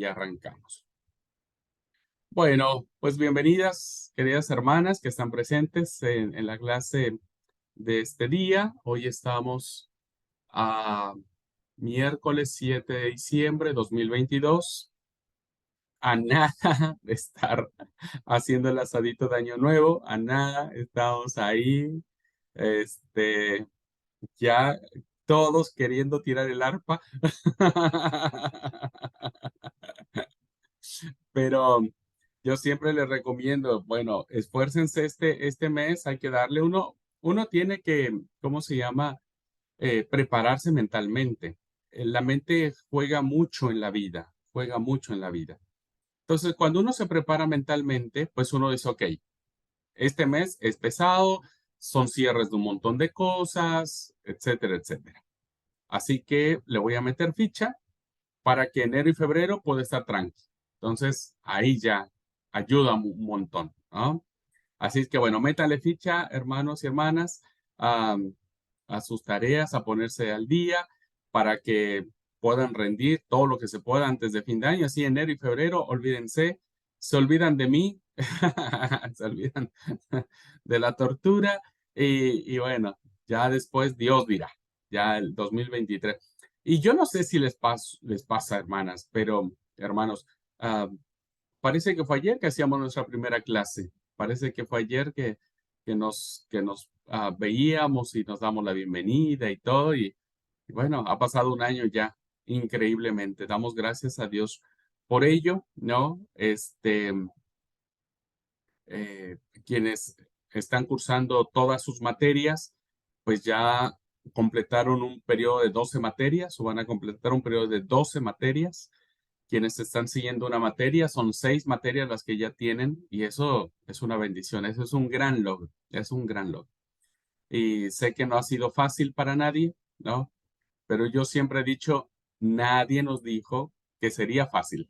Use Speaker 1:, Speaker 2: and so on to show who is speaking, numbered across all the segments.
Speaker 1: y arrancamos. Bueno, pues bienvenidas, queridas hermanas que están presentes en la clase de este día. Hoy estamos a miércoles 7 de diciembre de 2022, a nada de estar haciendo el asadito de Año Nuevo, a nada, estamos ahí, este, ya todos queriendo tirar el arpa. Pero yo siempre les recomiendo, bueno, esfuércense este mes, hay que darle uno tiene que, ¿cómo se llama? Prepararse mentalmente. La mente juega mucho en la vida, juega mucho en la vida. Entonces, cuando uno se prepara mentalmente, pues uno dice, ok, este mes es pesado, son cierres de un montón de cosas, etcétera, etcétera. Así que le voy a meter ficha para que enero y febrero pueda estar tranquilo. Entonces, ahí ya ayuda un montón, ¿no? Así es que, bueno, métanle ficha, hermanos y hermanas, a, a sus tareas, a ponerse al día para que puedan rendir todo lo que se pueda antes de fin de año. Así, enero y febrero, olvídense, se olvidan de mí, se olvidan de la tortura y bueno, ya después Dios dirá, ya el 2023. Y yo no sé si les pasa, hermanas, pero hermanos, ah, parece que fue ayer que hacíamos nuestra primera clase. Parece que fue ayer que nos veíamos y nos damos la bienvenida y todo. Y bueno, ha pasado un año ya, increíblemente. Damos gracias a Dios por ello, ¿no? Quienes están cursando todas sus materias, pues ya completaron un periodo de 12 materias o van a completar un periodo de 12 materias. Quienes están siguiendo una materia, son 6 materias las que ya tienen y eso es una bendición, eso es un gran logro, es un gran logro. Y sé que no ha sido fácil para nadie, ¿no? Pero yo siempre he dicho, nadie nos dijo que sería fácil.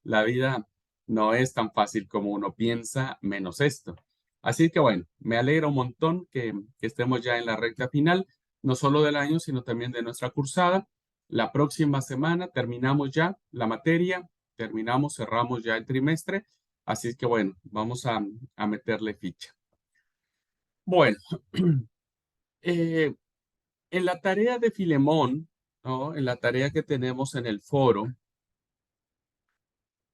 Speaker 1: La vida no es tan fácil como uno piensa, menos esto. Así que bueno, me alegra un montón que estemos ya en la recta final, no solo del año, sino también de nuestra cursada. La próxima semana terminamos ya la materia, cerramos ya el trimestre. Así que bueno, vamos a meterle ficha. Bueno, eh, en la tarea de Filemón, ¿no? En la tarea que tenemos en el foro,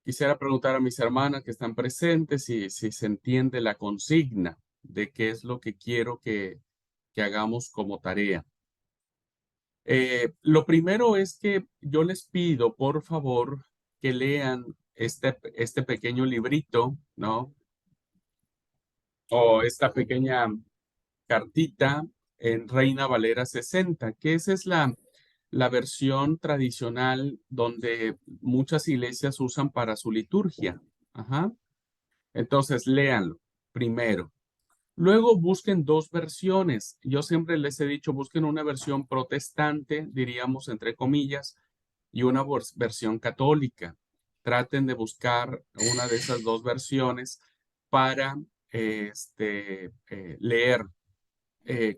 Speaker 1: quisiera preguntar a mis hermanas que están presentes si se entiende la consigna de qué es lo que quiero que hagamos como tarea. Lo primero es que yo les pido, por favor, que lean este pequeño librito, ¿no? O esta pequeña cartita en Reina Valera 60, que esa es la versión tradicional donde muchas iglesias usan para su liturgia. Ajá. Entonces, léanlo primero. Luego busquen dos versiones. Yo siempre les he dicho, busquen una versión protestante, diríamos entre comillas, y una versión católica. Traten de buscar una de esas dos versiones para leer.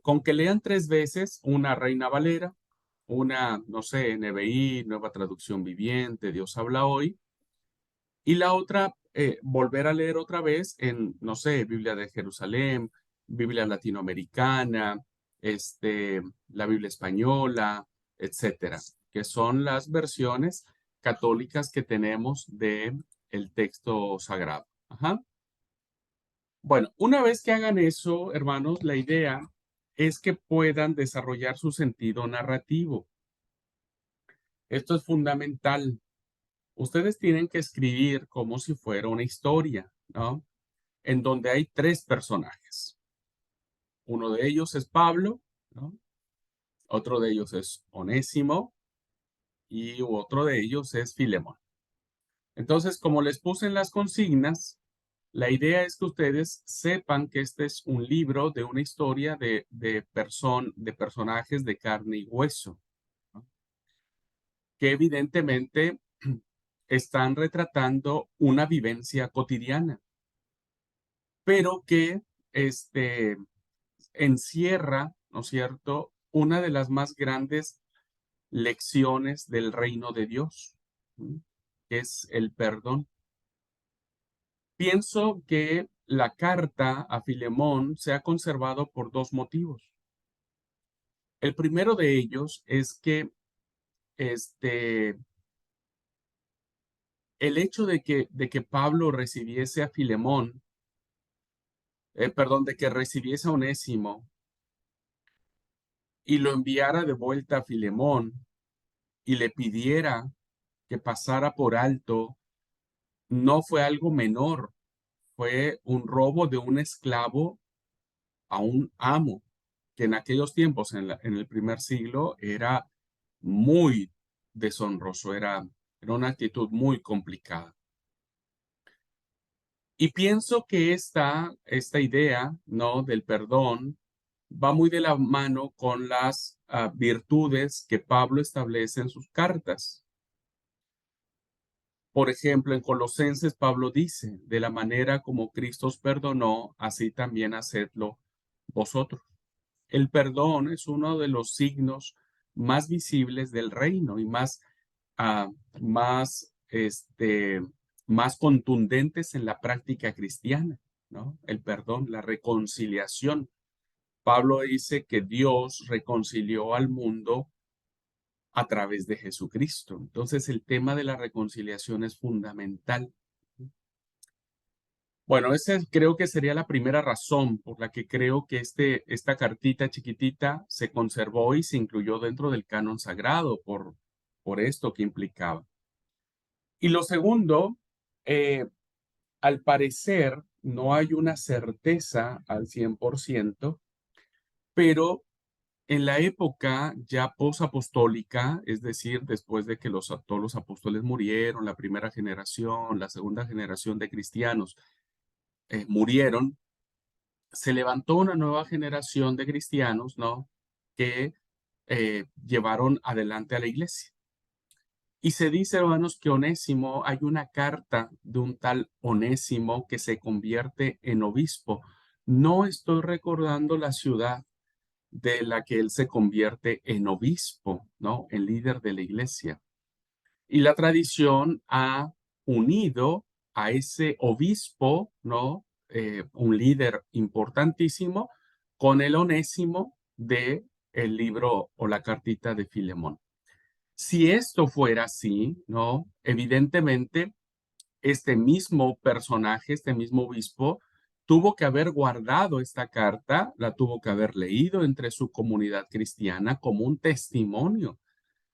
Speaker 1: Con que lean 3 veces una Reina Valera, una, no sé, NBI, Nueva Traducción Viviente, Dios habla hoy, y la otra, volver a leer otra vez en, no sé, Biblia de Jerusalén, Biblia latinoamericana, la Biblia española, etcétera, que son las versiones católicas que tenemos de el texto sagrado. Ajá. Bueno, una vez que hagan eso, hermanos, la idea es que puedan desarrollar su sentido narrativo. Esto es fundamental. Ustedes tienen que escribir como si fuera una historia, ¿no? En donde hay 3 personajes. Uno de ellos es Pablo, ¿no? Otro de ellos es Onésimo y otro de ellos es Filemón. Entonces, como les puse en las consignas, la idea es que ustedes sepan que este es un libro de una historia de personajes de carne y hueso, ¿no? Que evidentemente están retratando una vivencia cotidiana, pero que este, encierra, ¿no es cierto?, una de las más grandes lecciones del reino de Dios, ¿sí? es el perdón. Pienso que la carta a Filemón se ha conservado por dos motivos. El primero de ellos es que este, el hecho de que Pablo recibiese a Filemón, perdón, de que recibiese a Onésimo y lo enviara de vuelta a Filemón y le pidiera que pasara por alto, no fue algo menor, fue un robo de un esclavo a un amo, que en aquellos tiempos, en el primer siglo, era muy deshonroso, era una actitud muy complicada. Y pienso que esta idea, ¿no?, del perdón va muy de la mano con las virtudes que Pablo establece en sus cartas. Por ejemplo, en Colosenses, Pablo dice, de la manera como Cristo os perdonó, así también hacedlo vosotros. El perdón es uno de los signos más visibles del reino y ah, más, más contundentes en la práctica cristiana, ¿no? El perdón, la reconciliación. Pablo dice que Dios reconcilió al mundo a través de Jesucristo. Entonces, el tema de la reconciliación es fundamental. Bueno, esa creo que sería la primera razón por la que creo que esta cartita chiquitita se conservó y se incluyó dentro del canon sagrado por esto que implicaba. Y lo segundo, eh, al parecer no hay una certeza al 100%, pero en la época ya posapostólica, es decir, después de que todos los apóstoles murieron, la primera generación, la segunda generación de cristianos murieron, se levantó una nueva generación de cristianos, ¿no?, que llevaron adelante a la iglesia. Y se dice, hermanos, que Onésimo, hay una carta de un tal Onésimo que se convierte en obispo. No estoy recordando la ciudad de la que él se convierte en obispo, ¿no?, en líder de la iglesia. Y la tradición ha unido a ese obispo, ¿no?, un líder importantísimo, con el Onésimo de el libro o la cartita de Filemón. Si esto fuera así, ¿no?, evidentemente este mismo personaje, este mismo obispo, tuvo que haber guardado esta carta, la tuvo que haber leído entre su comunidad cristiana como un testimonio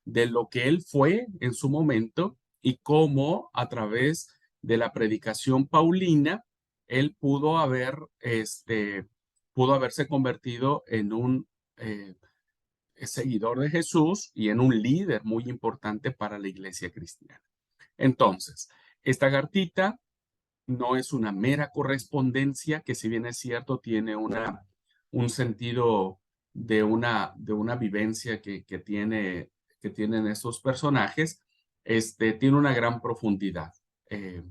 Speaker 1: de lo que él fue en su momento y cómo a través de la predicación paulina él pudo haberse convertido en un seguidor de Jesús y en un líder muy importante para la iglesia cristiana. Entonces, esta cartita no es una mera correspondencia que, si bien es cierto, tiene un sentido de una vivencia que tienen estos personajes, tiene una gran profundidad. eh,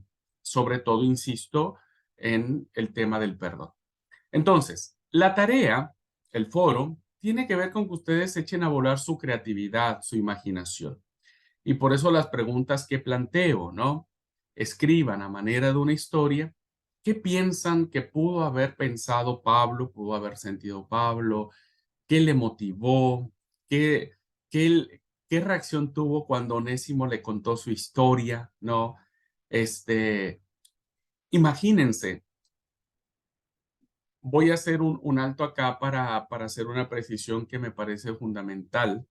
Speaker 1: Sobre todo, insisto, en el tema del perdón. Entonces, la tarea, el foro, tiene que ver con que ustedes echen a volar su creatividad, su imaginación. Y por eso las preguntas que planteo, ¿no? Escriban a manera de una historia. ¿Qué piensan que pudo haber pensado Pablo, pudo haber sentido Pablo? ¿Qué le motivó? ¿Qué, qué reacción tuvo cuando Onésimo le contó su historia, ¿no? Este, Imagínense, voy a hacer un alto acá para hacer una precisión que me parece fundamental.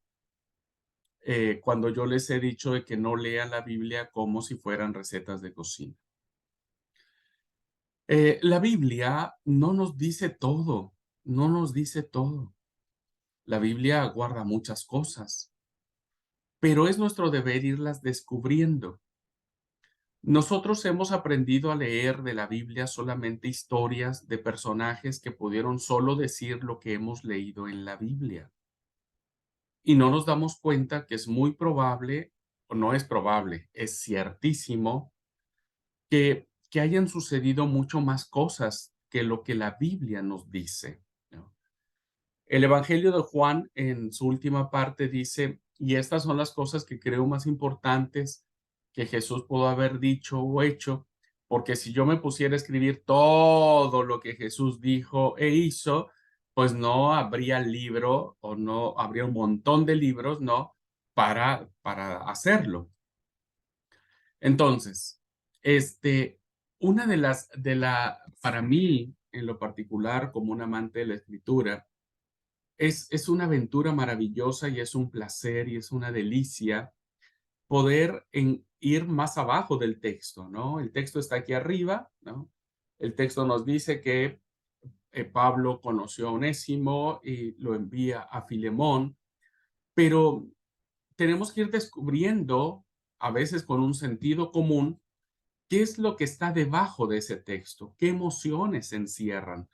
Speaker 1: Cuando yo les he dicho de que no lean la Biblia como si fueran recetas de cocina. La Biblia no nos dice todo, no nos dice todo. La Biblia guarda muchas cosas, pero es nuestro deber irlas descubriendo. Nosotros hemos aprendido a leer de la Biblia solamente historias de personajes que pudieron solo decir lo que hemos leído en la Biblia. Y no nos damos cuenta que es muy probable, o no es probable, es ciertísimo, que hayan sucedido mucho más cosas que lo que la Biblia nos dice, ¿no? El Evangelio de Juan, en su última parte, dice: y estas son las cosas que creo más importantes que Jesús pudo haber dicho o hecho, porque si yo me pusiera a escribir todo lo que Jesús dijo e hizo, pues no habría libro o no habría un montón de libros, ¿no? Para hacerlo. Entonces, una para mí, en lo particular, como un amante de la escritura, es una aventura maravillosa y es un placer y es una delicia poder ir más abajo del texto, ¿no? El texto está aquí arriba, ¿no? El texto nos dice que Pablo conoció a Onésimo y lo envía a Filemón, pero tenemos que ir descubriendo, a veces con un sentido común, qué es lo que está debajo de ese texto, qué emociones se encierran,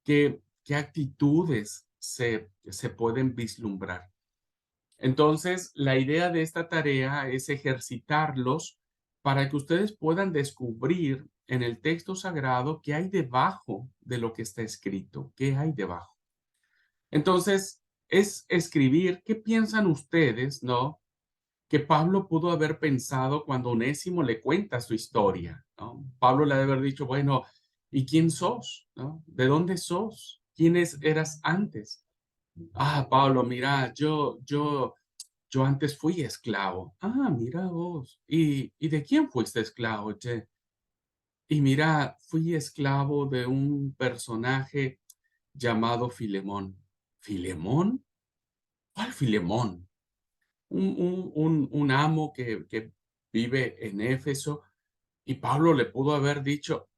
Speaker 1: qué actitudes se pueden vislumbrar. Entonces, la idea de esta tarea es ejercitarlos para que ustedes puedan descubrir en el texto sagrado qué hay debajo de lo que está escrito, qué hay debajo. Entonces, es escribir qué piensan ustedes, ¿no? Que Pablo pudo haber pensado cuando Onésimo le cuenta su historia, ¿no? Pablo le debe haber dicho, bueno, ¿y quién sos? ¿No? ¿De dónde sos? ¿Quiénes eras antes? Ah, Pablo, mira, yo antes fui esclavo. Ah, mira vos. ¿Y de quién fuiste esclavo, che? Y mira, fui esclavo de un personaje llamado Filemón. ¿Filemón? ¿Cuál Filemón? Un amo que vive en Éfeso. Y Pablo le pudo haber dicho,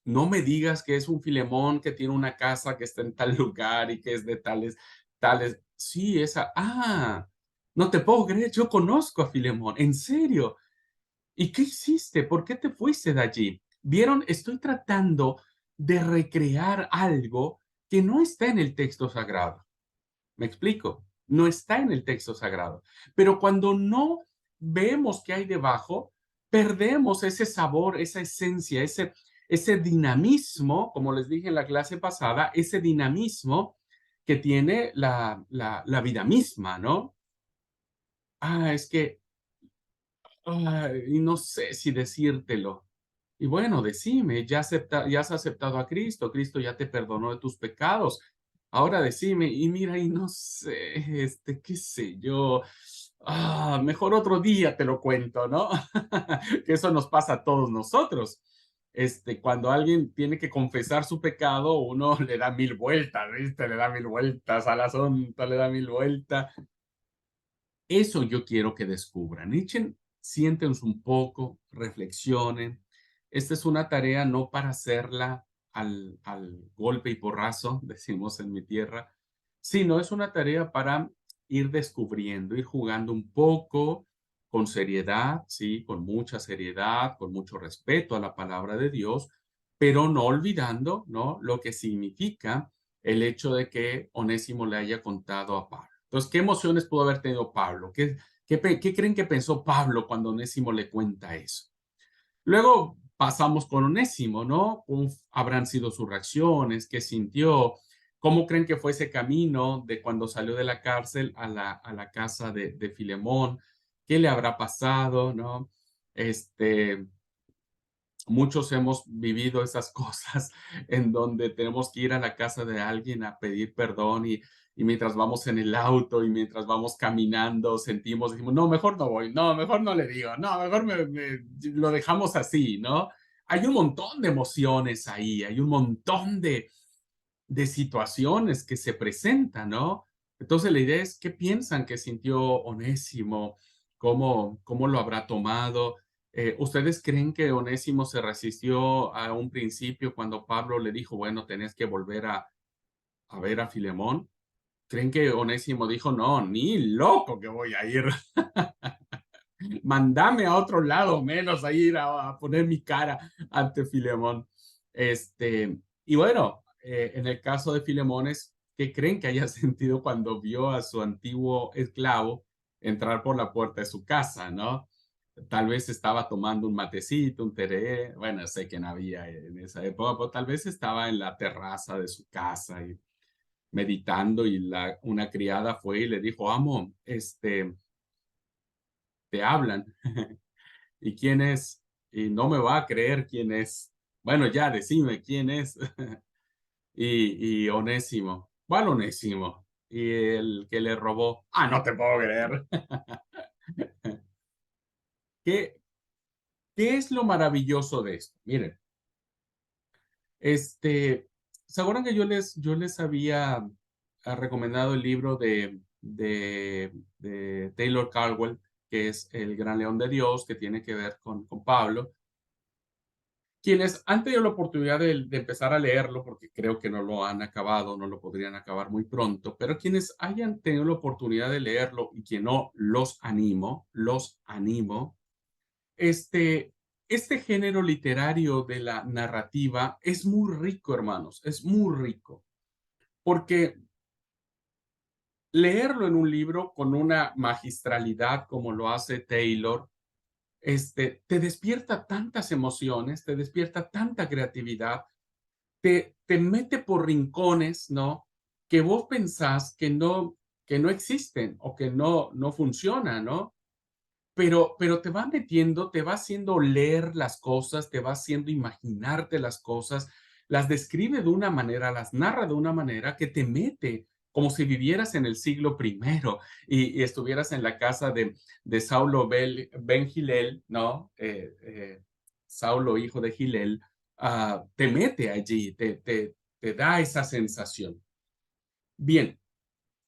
Speaker 1: no me digas que es un Filemón que tiene una casa que está en tal lugar y que es de tales. Sí, esa. Ah, no te puedo creer, yo conozco a Filemón, en serio. ¿Y qué hiciste? ¿Por qué te fuiste de allí? Vieron, estoy tratando de recrear algo que no está en el texto sagrado. ¿Me explico? No está en el texto sagrado. Pero cuando no vemos qué hay debajo, perdemos ese sabor, esa esencia, ese dinamismo, como les dije en la clase pasada, ese dinamismo que tiene la vida misma, ¿no? Ah, es que, y no sé si decírtelo. Y bueno, decime, ya has aceptado a Cristo, Cristo ya te perdonó de tus pecados. Ahora decime, y mira, y no sé, qué sé yo, mejor otro día te lo cuento, ¿no? Que eso nos pasa a todos nosotros. Cuando alguien tiene que confesar su pecado, uno le da mil vueltas, ¿viste? Le da mil vueltas al asunto, le da mil vueltas. Eso yo quiero que descubran. Siéntense un poco, reflexionen. Esta es una tarea no para hacerla al golpe y porrazo, decimos en mi tierra, sino es una tarea para ir descubriendo, ir jugando un poco con seriedad, sí, con mucha seriedad, con mucho respeto a la palabra de Dios, pero no olvidando, ¿no? Lo que significa el hecho de que Onésimo le haya contado a Pablo. Entonces, ¿qué emociones pudo haber tenido Pablo? ¿Qué creen que pensó Pablo cuando Onésimo le cuenta eso? Luego pasamos con Onésimo, ¿no? Habrán sido sus reacciones, qué sintió, cómo creen que fue ese camino de cuando salió de la cárcel a la casa de Filemón, qué le habrá pasado, ¿no? Este, Muchos hemos vivido esas cosas en donde tenemos que ir a la casa de alguien a pedir perdón y mientras vamos en el auto y mientras vamos caminando decimos, no, mejor no voy, no, mejor no le digo, no, mejor lo dejamos así, ¿no? Hay un montón de emociones ahí, hay un montón de situaciones que se presentan, ¿no? Entonces la idea es qué piensan que sintió Onésimo, cómo lo habrá tomado. ¿Ustedes creen que Onésimo se resistió a un principio cuando Pablo le dijo, bueno, tenés que volver a ver a Filemón? ¿Creen que Onésimo dijo, no, ni loco que voy a ir? Mandame a otro lado, menos a ir a poner mi cara ante Filemón. Y bueno, en el caso de Filemón es, ¿qué creen que haya sentido cuando vio a su antiguo esclavo entrar por la puerta de su casa, ¿no? Tal vez estaba tomando un matecito, un tereré, bueno, sé que no había en esa época, pero tal vez estaba en la terraza de su casa y meditando y una criada fue y le dijo, amo, te hablan. ¿Y quién es? Y no me va a creer quién es. Bueno, ya, decime quién es. Y Onésimo. ¿Cuál Onésimo? Y el que le robó. Ah, no te puedo creer. ¿Qué, qué es lo maravilloso de esto? Miren, este, ¿se acuerdan que yo les había recomendado el libro de Taylor Caldwell, que es El Gran León de Dios, que tiene que ver con Pablo? Quienes han tenido la oportunidad de empezar a leerlo, porque creo que no lo han acabado, no lo podrían acabar muy pronto, pero quienes hayan tenido la oportunidad de leerlo y que no, los animo, este, este género literario de la narrativa es muy rico, hermanos, es muy rico, porque leerlo en un libro con una magistralidad como lo hace Taylor, te despierta tantas emociones, te despierta tanta creatividad, te mete por rincones, ¿no? Que vos pensás que no existen o que no funcionan, ¿no? Pero te va metiendo, te va haciendo leer las cosas, te va haciendo imaginarte las cosas, las describe de una manera, las narra de una manera que te mete como si vivieras en el siglo primero y estuvieras en la casa de Saulo ben Gilel, ¿no? Saulo, hijo de Gilel, te mete allí, te da esa sensación. Bien,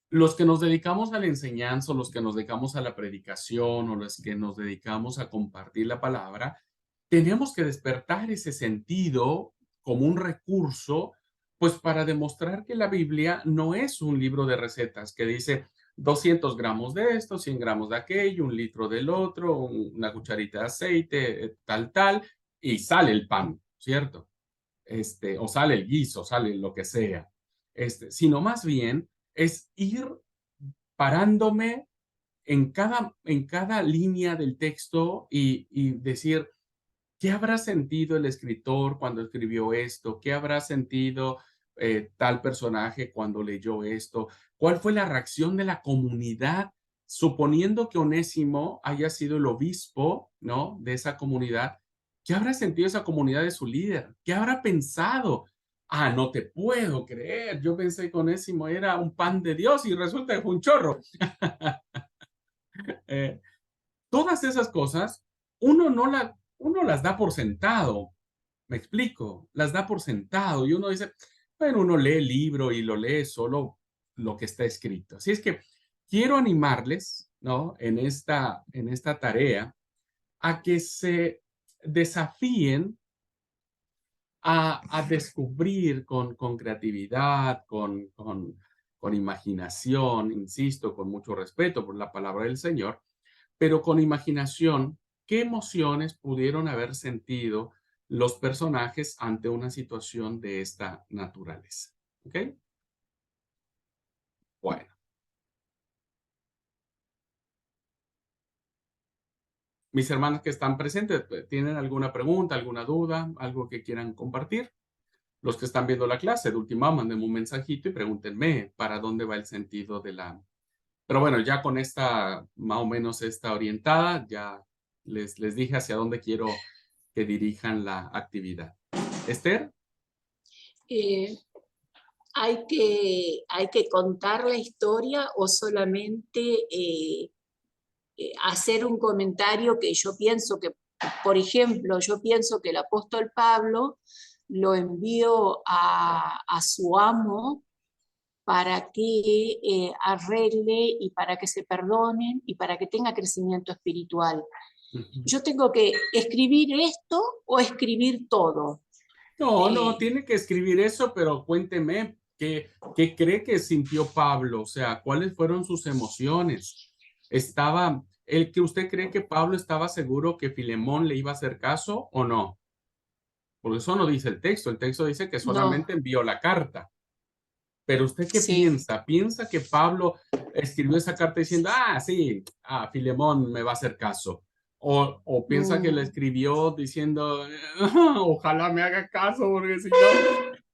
Speaker 1: los que nos dedicamos a la enseñanza, o los que nos dedicamos a la predicación, o los que nos dedicamos a compartir la palabra, tenemos que despertar ese sentido como un recurso, pues para demostrar que la Biblia no es un libro de recetas que dice 200 gramos de esto, 100 gramos de aquello, un litro del otro, una cucharita de aceite, tal, y sale el pan, ¿cierto? O sale el guiso, sale lo que sea. Sino más bien es ir parándome en cada línea del texto y decir, ¿qué habrá sentido el escritor cuando escribió esto? ¿Qué habrá sentido tal personaje cuando leyó esto? ¿Cuál fue la reacción de la comunidad? Suponiendo que Onésimo haya sido el obispo, ¿no? De esa comunidad, ¿qué habrá sentido esa comunidad de su líder? ¿Qué habrá pensado? Ah, no te puedo creer. Yo pensé que Onésimo era un pan de Dios y resulta que fue un chorro. Eh, Todas esas cosas, uno las da por sentado, me explico, las da por sentado y uno dice, bueno, uno lee el libro y lo lee solo lo que está escrito. Así es que quiero animarles, ¿no? En esta tarea a que se desafíen a descubrir con creatividad, con imaginación, insisto, con mucho respeto por la palabra del Señor, pero con imaginación, ¿qué emociones pudieron haber sentido los personajes ante una situación de esta naturaleza? ¿Ok? Bueno, mis hermanos que están presentes, ¿tienen alguna pregunta, alguna duda, algo que quieran compartir? Los que están viendo la clase, de última, mándenme un mensajito y pregúntenme para dónde va el sentido de la... Pero bueno, ya con esta, más o menos esta orientada, ya les dije hacia dónde quiero que dirijan la actividad. Esther.
Speaker 2: Eh, ¿hay que contar la historia o solamente hacer un comentario que yo pienso que, por ejemplo, yo pienso que el apóstol Pablo lo envió a su amo para que arregle y para que se perdonen y para que tenga crecimiento espiritual? ¿Yo tengo que escribir esto o escribir todo?
Speaker 1: No,
Speaker 2: Eh,
Speaker 1: tiene que escribir eso, pero cuénteme, ¿qué cree que sintió Pablo? O sea, ¿cuáles fueron sus emociones? ¿El que usted cree que Pablo estaba seguro que Filemón le iba a hacer caso o no? Por eso no dice el texto dice que
Speaker 2: no,
Speaker 1: solamente envió la carta. Pero ¿usted qué
Speaker 2: sí.
Speaker 1: piensa? ¿Piensa que Pablo escribió esa carta diciendo, sí, Filemón me va a hacer caso? ¿O piensa que la
Speaker 2: Mm,
Speaker 1: escribió diciendo, ojalá me haga caso, porque si no,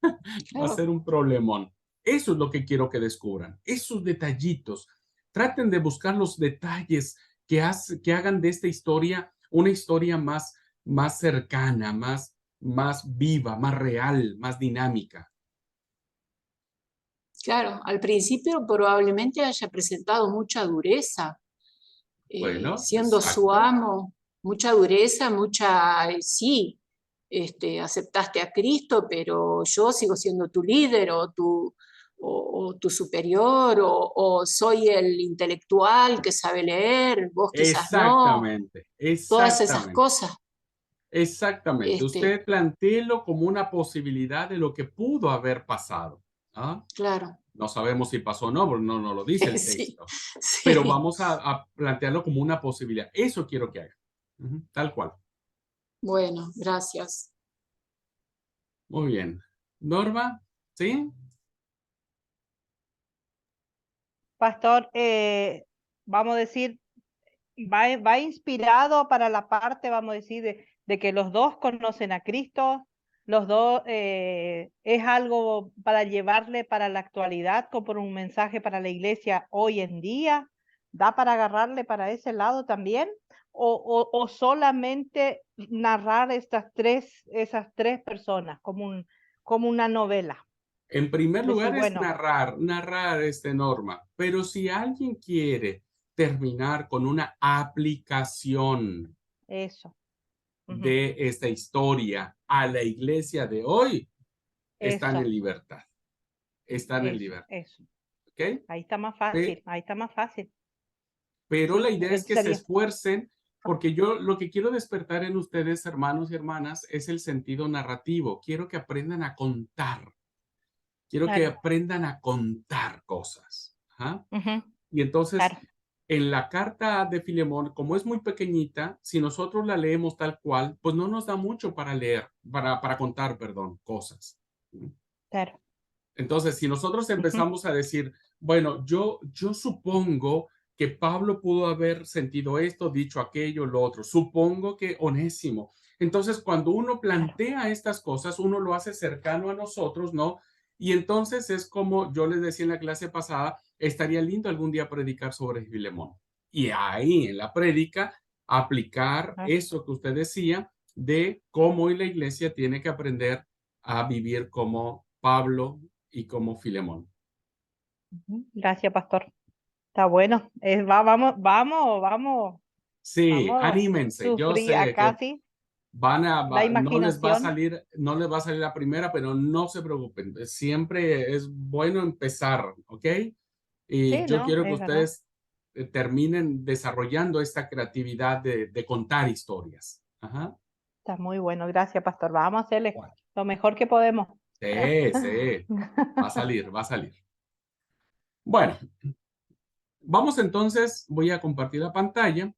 Speaker 1: va a
Speaker 2: claro.
Speaker 1: ser un problemón? Eso es lo que quiero que descubran, esos detallitos. Traten de buscar los detalles que hagan de esta historia una historia más cercana, más viva, más real, más dinámica.
Speaker 2: Claro, al principio probablemente haya presentado mucha dureza,
Speaker 1: Bueno,
Speaker 2: siendo su
Speaker 1: exacto.
Speaker 2: amo, mucha dureza, sí, aceptaste a Cristo, pero yo sigo siendo tu líder o tu superior, o soy el intelectual que sabe leer, vos quizás no,
Speaker 1: Exactamente,
Speaker 2: todas esas
Speaker 1: exactamente,
Speaker 2: cosas.
Speaker 1: exactamente.
Speaker 2: Este,
Speaker 1: Usted plantéelo como una posibilidad de lo que pudo haber pasado. ¿Ah?
Speaker 2: claro,
Speaker 1: No sabemos si pasó o no, porque no lo dice el
Speaker 2: sí,
Speaker 1: texto, pero
Speaker 2: sí.
Speaker 1: vamos a plantearlo como una posibilidad. Eso quiero que haga. Ujú, tal cual.
Speaker 2: Bueno, gracias.
Speaker 1: Muy bien. Norma, ¿sí?
Speaker 3: Pastor, vamos a decir, va inspirado para la parte, vamos a decir, de que los dos conocen a Cristo, los dos es algo para llevarle para la actualidad, como un mensaje para la iglesia hoy en día, ¿da para agarrarle para ese lado también? O solamente narrar esas tres personas como una novela?
Speaker 1: En primer
Speaker 3: Decir,
Speaker 1: lugar es
Speaker 3: bueno,
Speaker 1: narrar esta norma, pero si alguien quiere terminar con una aplicación
Speaker 3: eso, ujú,
Speaker 1: de esta historia a la iglesia de hoy, están en
Speaker 3: eso,
Speaker 1: libertad. Están en
Speaker 3: eso,
Speaker 1: libertad.
Speaker 3: eso.
Speaker 1: ¿Ok?
Speaker 3: Ahí está más
Speaker 1: Pe-
Speaker 3: fácil, ahí está más fácil.
Speaker 1: Pero la
Speaker 3: Sí,
Speaker 1: idea es que se
Speaker 3: sería.
Speaker 1: esfuercen, porque yo lo que quiero despertar en ustedes, hermanos y hermanas, es el sentido narrativo. Quiero que aprendan a contar. Quiero que
Speaker 3: Claro,
Speaker 1: aprendan a contar cosas. ¿Ah?
Speaker 3: ujú,
Speaker 1: Y entonces,
Speaker 3: claro,
Speaker 1: en la carta de Filemón, como es muy pequeñita, si nosotros la leemos tal cual, pues no nos da mucho para leer, para contar, perdón, cosas.
Speaker 3: claro.
Speaker 1: Entonces, si nosotros
Speaker 3: Ujú,
Speaker 1: empezamos a decir, bueno, yo supongo que Pablo pudo haber sentido esto, dicho aquello, lo otro, supongo que Onésimo. Entonces, cuando uno
Speaker 3: claro,
Speaker 1: plantea estas cosas, uno lo hace cercano a nosotros, ¿no? Y entonces es como yo les decía en la clase pasada, estaría lindo algún día predicar sobre Filemón. Y ahí en la prédica, aplicar
Speaker 3: ah,
Speaker 1: eso que usted decía de cómo hoy la iglesia tiene que aprender a vivir como Pablo y como Filemón.
Speaker 3: ujú. Gracias, pastor. Está bueno.
Speaker 1: Sí,
Speaker 3: Vamos,
Speaker 1: anímense. Yo
Speaker 3: sufrir
Speaker 1: sé que
Speaker 3: acá, sí. La
Speaker 1: no les va a
Speaker 3: imaginación.
Speaker 1: salir, no les va a salir la primera, pero no se preocupen. Siempre es bueno empezar, ¿ok? Y
Speaker 3: Sí,
Speaker 1: yo
Speaker 3: no,
Speaker 1: quiero que
Speaker 3: es verdad.
Speaker 1: ustedes terminen desarrollando esta creatividad de contar historias. Ajá.
Speaker 3: Está muy bueno. Gracias, pastor. Vamos a hacerle
Speaker 1: Bueno,
Speaker 3: lo mejor que podemos.
Speaker 1: sí, sí, va a salir, va a salir. Bueno, vamos entonces, voy a compartir la pantalla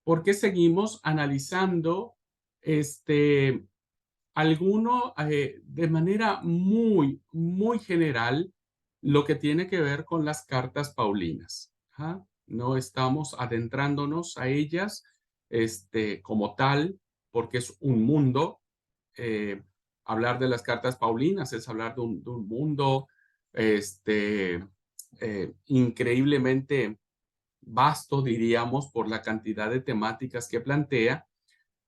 Speaker 1: porque seguimos analizando este, de manera muy general lo que tiene que ver con las cartas paulinas. ¿Ah? No estamos adentrándonos a ellas como tal, porque es un mundo. eh, Hablar de las cartas paulinas es hablar de un mundo este, increíblemente vasto, diríamos, por la cantidad de temáticas que plantea,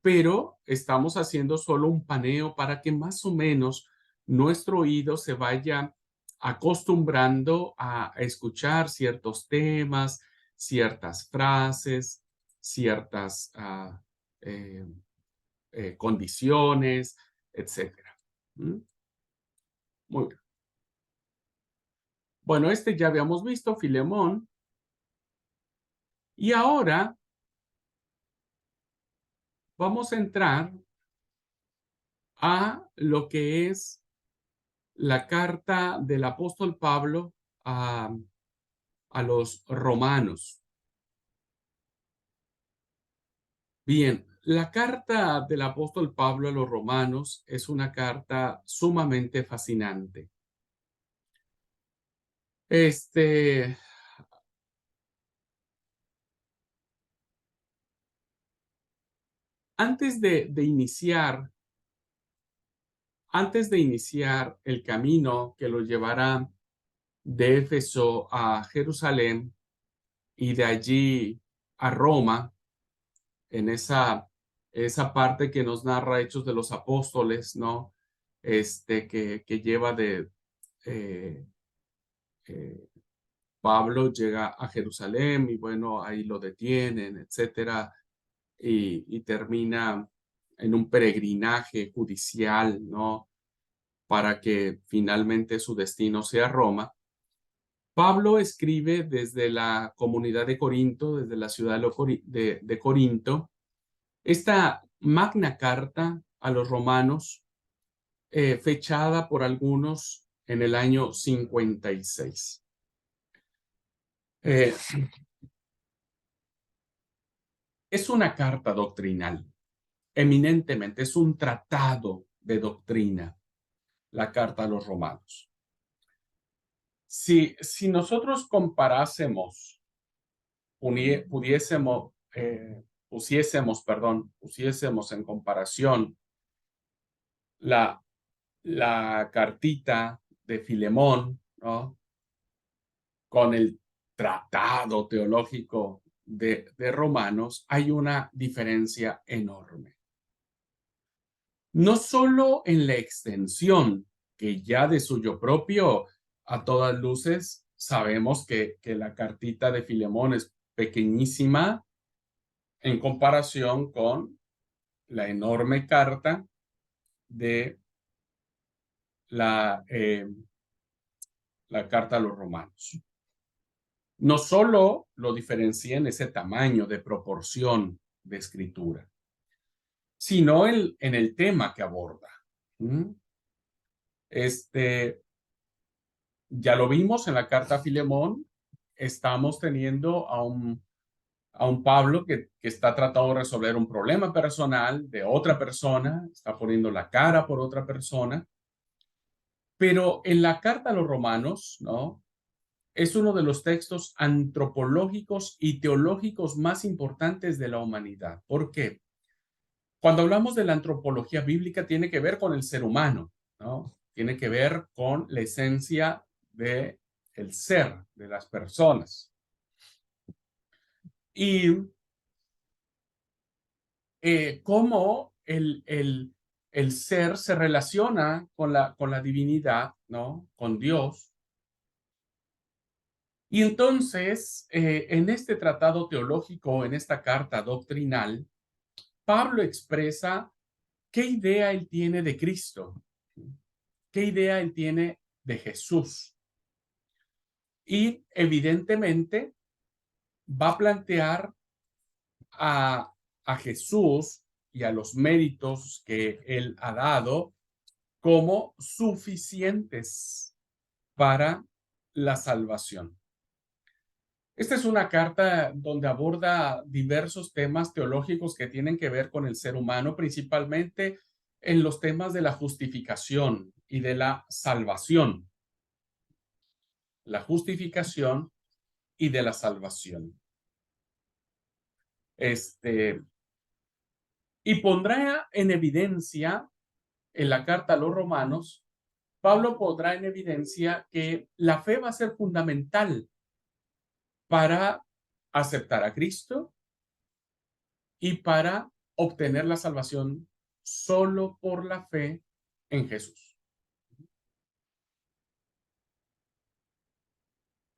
Speaker 1: pero estamos haciendo solo un paneo para que más o menos nuestro oído se vaya acostumbrando a escuchar ciertos temas, ciertas frases, ciertas eh, condiciones, etcétera. ¿Mm? Muy bien. Bueno, ya habíamos visto, Filemón, y ahora vamos a entrar a lo que es la carta del apóstol Pablo a, a los romanos. Bien, la carta del apóstol Pablo a los romanos es una carta sumamente fascinante. Este, antes antes de iniciar el camino que lo llevará de Éfeso a Jerusalén y de allí a Roma, en esa parte que nos narra Hechos de los Apóstoles, ¿no? Que lleva eh, eh, Pablo llega a Jerusalén y bueno, ahí lo detienen, etcétera, y termina en un peregrinaje judicial, ¿no? Para que finalmente su destino sea Roma. Pablo escribe desde la comunidad de Corinto, desde la ciudad de Corinto, esta magna carta a los romanos, fechada por algunos en el año 56. Es una carta doctrinal, eminentemente, es un tratado de doctrina, la carta a los romanos. Si nosotros comparásemos, pusiésemos en comparación la cartita de Filemón, ¿no? Con el tratado teológico de Romanos, hay una diferencia enorme. No solo en la extensión, que ya de suyo propio, a todas luces, sabemos que la cartita de Filemón es pequeñísima en comparación con la enorme carta de la carta a los romanos. No solo lo diferencia en ese tamaño de proporción de escritura, sino en el tema que aborda. Ya lo vimos en la carta a Filemón, estamos teniendo a un Pablo que está tratando de resolver un problema personal de otra persona, está poniendo la cara por otra persona, pero en la carta a los romanos, ¿no? Es uno de los textos antropológicos y teológicos más importantes de la humanidad. ¿Por qué? Cuando hablamos de la antropología bíblica, tiene que ver con el ser humano, ¿no? Tiene que ver con la esencia del ser, de las personas. Y cómo el ser se relaciona con la divinidad, ¿no? Con Dios. Y entonces, en este tratado teológico, en esta carta doctrinal, Pablo expresa qué idea él tiene de Cristo, qué idea él tiene de Jesús. Y evidentemente va a plantear a Jesús y a los méritos que él ha dado como suficientes para la salvación. Esta es una carta donde aborda diversos temas teológicos que tienen que ver con el ser humano, principalmente en los temas de la justificación y de la salvación. La justificación y de la salvación. Y pondrá en evidencia en la carta a los romanos, Pablo pondrá en evidencia que la fe va a ser fundamental para aceptar a Cristo y para obtener la salvación solo por la fe en Jesús.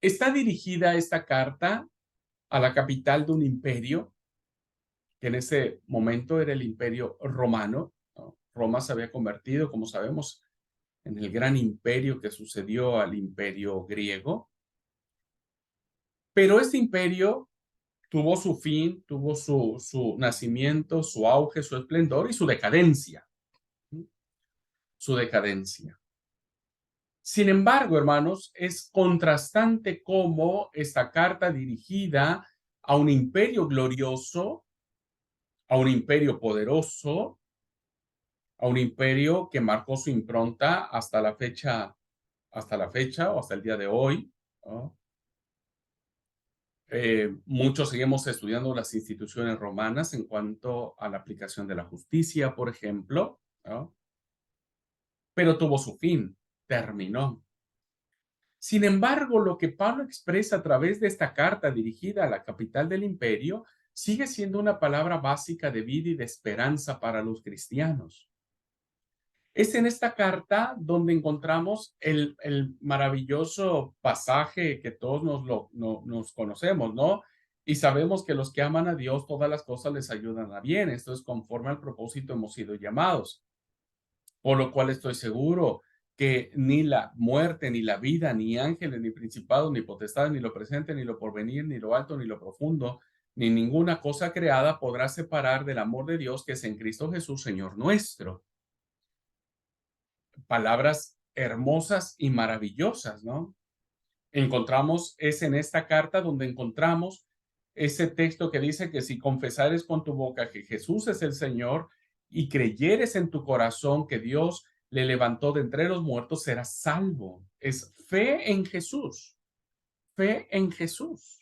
Speaker 1: Está dirigida esta carta a la capital de un imperio, que en ese momento era el imperio romano, ¿no? Roma se había convertido, como sabemos, en el gran imperio que sucedió al imperio griego. Pero este imperio tuvo su fin, tuvo su nacimiento, su auge, su esplendor y su decadencia. Su decadencia. Sin embargo, hermanos, es contrastante cómo esta carta dirigida a un imperio glorioso, a un imperio poderoso, a un imperio que marcó su impronta hasta la fecha o hasta el día de hoy, ¿no? Muchos seguimos estudiando las instituciones romanas en cuanto a la aplicación de la justicia, por ejemplo, ¿no? Pero tuvo su fin, terminó. Sin embargo, lo que Pablo expresa a través de esta carta dirigida a la capital del imperio sigue siendo una palabra básica de vida y de esperanza para los cristianos. Es en esta carta donde encontramos el maravilloso pasaje que todos nos conocemos, ¿no? Y sabemos que los que aman a Dios, todas las cosas les ayudan a bien. Esto es conforme al propósito hemos sido llamados. Por lo cual estoy seguro que ni la muerte, ni la vida, ni ángeles, ni principados, ni potestades, ni lo presente, ni lo porvenir, ni lo alto, ni lo profundo, ni ninguna cosa creada podrá separar del amor de Dios que es en Cristo Jesús, Señor nuestro. Palabras hermosas y maravillosas, ¿no? Encontramos, es en esta carta donde encontramos ese texto que dice que si confesares con tu boca que Jesús es el Señor y creyeres en tu corazón que Dios le levantó de entre los muertos, serás salvo. Es fe en Jesús, fe en Jesús.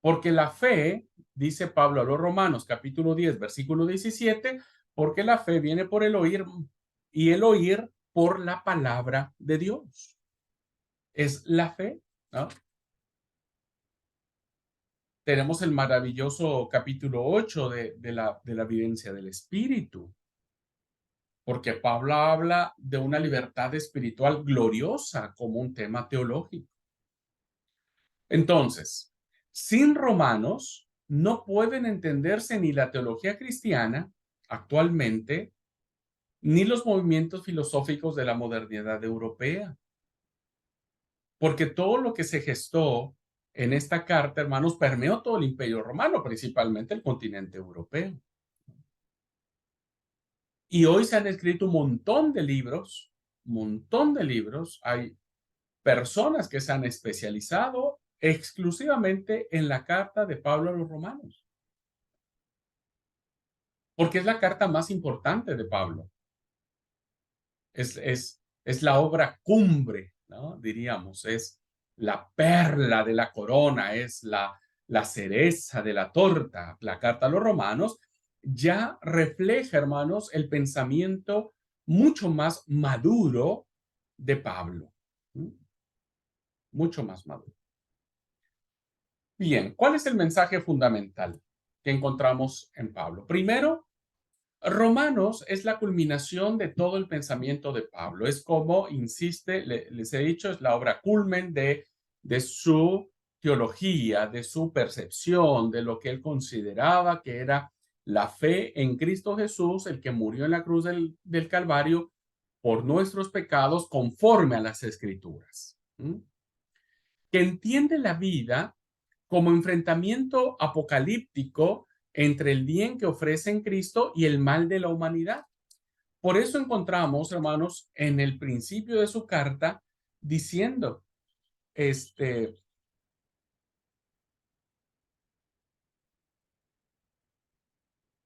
Speaker 1: Porque la fe, dice Pablo a los Romanos, capítulo 10, versículo 17, porque la fe viene por el oír y el oír por la palabra de Dios. Es la fe, ¿no? Tenemos el maravilloso capítulo 8 de la evidencia del Espíritu, porque Pablo habla de una libertad espiritual gloriosa como un tema teológico. Entonces, sin romanos no pueden entenderse ni la teología cristiana actualmente, ni los movimientos filosóficos de la modernidad europea. Porque todo lo que se gestó en esta carta, hermanos, permeó todo el Imperio Romano, principalmente el continente europeo. Y hoy se han escrito un montón de libros, Hay personas que se han especializado exclusivamente en la carta de Pablo a los romanos. Porque es la carta más importante de Pablo. Es la obra cumbre, ¿no? Diríamos, es la perla de la corona, es la cereza de la torta. La carta a los romanos ya refleja, hermanos, el pensamiento mucho más maduro de Pablo. Mucho más maduro. Bien, ¿cuál es el mensaje fundamental que encontramos en Pablo? Primero, Romanos es la culminación de todo el pensamiento de Pablo. Es como, insiste, les he dicho, es la obra culmen de su teología, de su percepción, de lo que él consideraba que era la fe en Cristo Jesús, el que murió en la cruz del Calvario por nuestros pecados conforme a las Escrituras. Que entiende la vida como enfrentamiento apocalíptico entre el bien que ofrece en Cristo y el mal de la humanidad. Por eso encontramos, hermanos, en el principio de su carta, diciendo,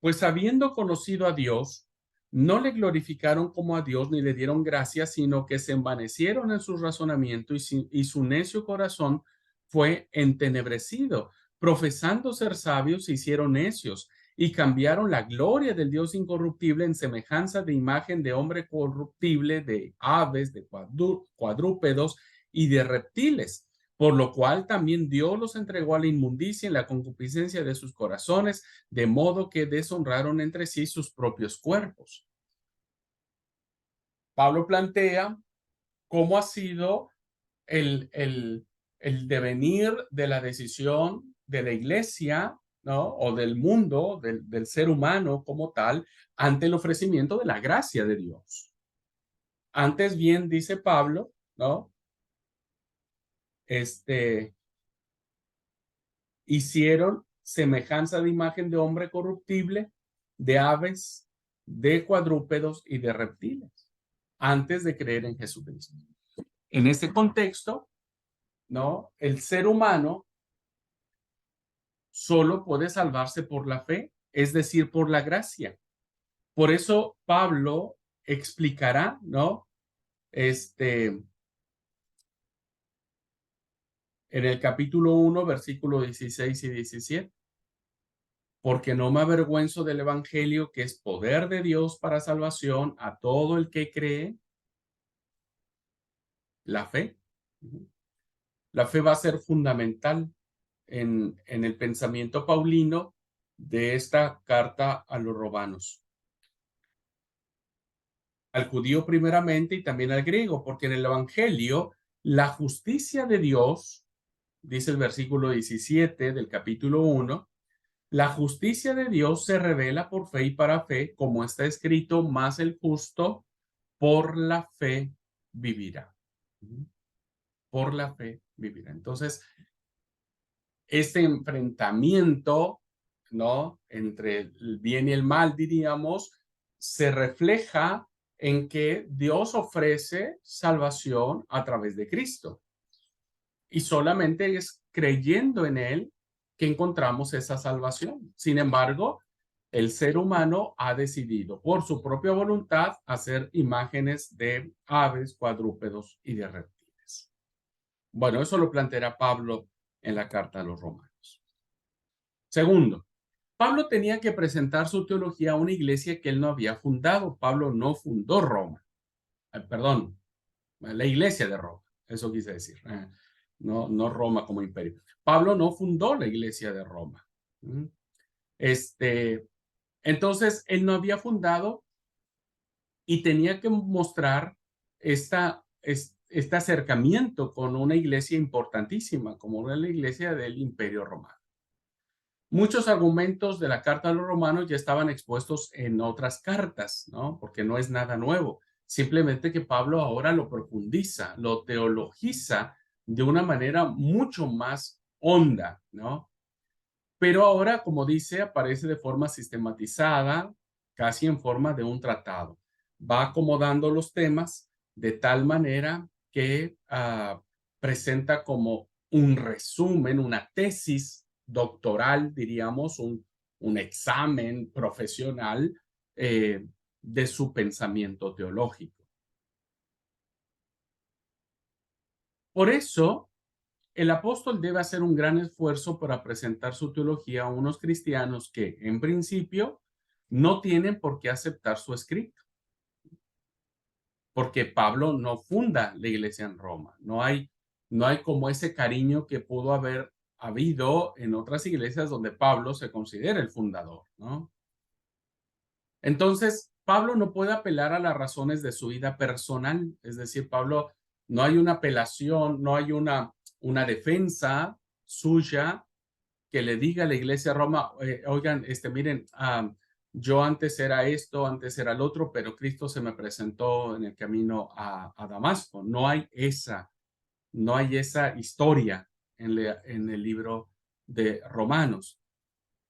Speaker 1: pues habiendo conocido a Dios, no le glorificaron como a Dios ni le dieron gracias, sino que se envanecieron en su razonamiento y su necio corazón fue entenebrecido. Profesando ser sabios, se hicieron necios y cambiaron la gloria del Dios incorruptible en semejanza de imagen de hombre corruptible, de aves, de cuadrúpedos y de reptiles. Por lo cual también Dios los entregó a la inmundicia en la concupiscencia de sus corazones, de modo que deshonraron entre sí sus propios cuerpos. Pablo plantea cómo ha sido el devenir de la decisión de la iglesia, ¿no? O del mundo, del ser humano como tal, ante el ofrecimiento de la gracia de Dios. Antes bien, dice Pablo, ¿no? Hicieron semejanza de imagen de hombre corruptible, de aves, de cuadrúpedos y de reptiles, antes de creer en Jesucristo. En este contexto, ¿no? El ser humano solo puede salvarse por la fe, es decir, por la gracia. Por eso Pablo explicará, ¿no? En el capítulo 1, versículo 16 y 17. Porque no me avergüenzo del evangelio, que es poder de Dios para salvación a todo el que cree. La fe. La fe va a ser fundamental en el pensamiento paulino de esta carta a los romanos. Al judío primeramente y también al griego, porque en el Evangelio la justicia de Dios, dice el versículo 17 del capítulo 1, la justicia de Dios se revela por fe y para fe, como está escrito, más el justo por la fe vivirá. Por la fe vivirá. Entonces, este enfrentamiento, ¿no?, entre el bien y el mal, diríamos, se refleja en que Dios ofrece salvación a través de Cristo. Y solamente es creyendo en Él que encontramos esa salvación. Sin embargo, el ser humano ha decidido por su propia voluntad hacer imágenes de aves, cuadrúpedos y de reptiles. Bueno, eso lo planteará Pablo en la carta a los romanos. Segundo, Pablo tenía que presentar su teología a una iglesia que él no había fundado. Pablo no fundó Roma. Perdón, la iglesia de Roma. Eso quise decir. No Roma como imperio. Pablo no fundó la iglesia de Roma. Entonces, él no había fundado y tenía que mostrar este acercamiento con una iglesia importantísima, como era la iglesia del Imperio Romano. Muchos argumentos de la carta a los romanos ya estaban expuestos en otras cartas, ¿no? Porque no es nada nuevo. Simplemente que Pablo ahora lo profundiza, lo teologiza de una manera mucho más honda, ¿no? Pero ahora, como dice, aparece de forma sistematizada, casi en forma de un tratado. Va acomodando los temas de tal manera que presenta como un resumen, una tesis doctoral, diríamos, un examen profesional de su pensamiento teológico. Por eso, el apóstol debe hacer un gran esfuerzo para presentar su teología a unos cristianos que, en principio, no tienen por qué aceptar su escrito. Porque Pablo no funda la iglesia en Roma. No hay como ese cariño que pudo haber habido en otras iglesias donde Pablo se considera el fundador, ¿no? Entonces, Pablo no puede apelar a las razones de su vida personal. Es decir, Pablo, no hay una apelación, no hay una defensa suya que le diga a la iglesia de Roma, oigan, miren, yo antes era esto, antes era el otro, pero Cristo se me presentó en el camino a Damasco. No hay esa historia en el libro de Romanos.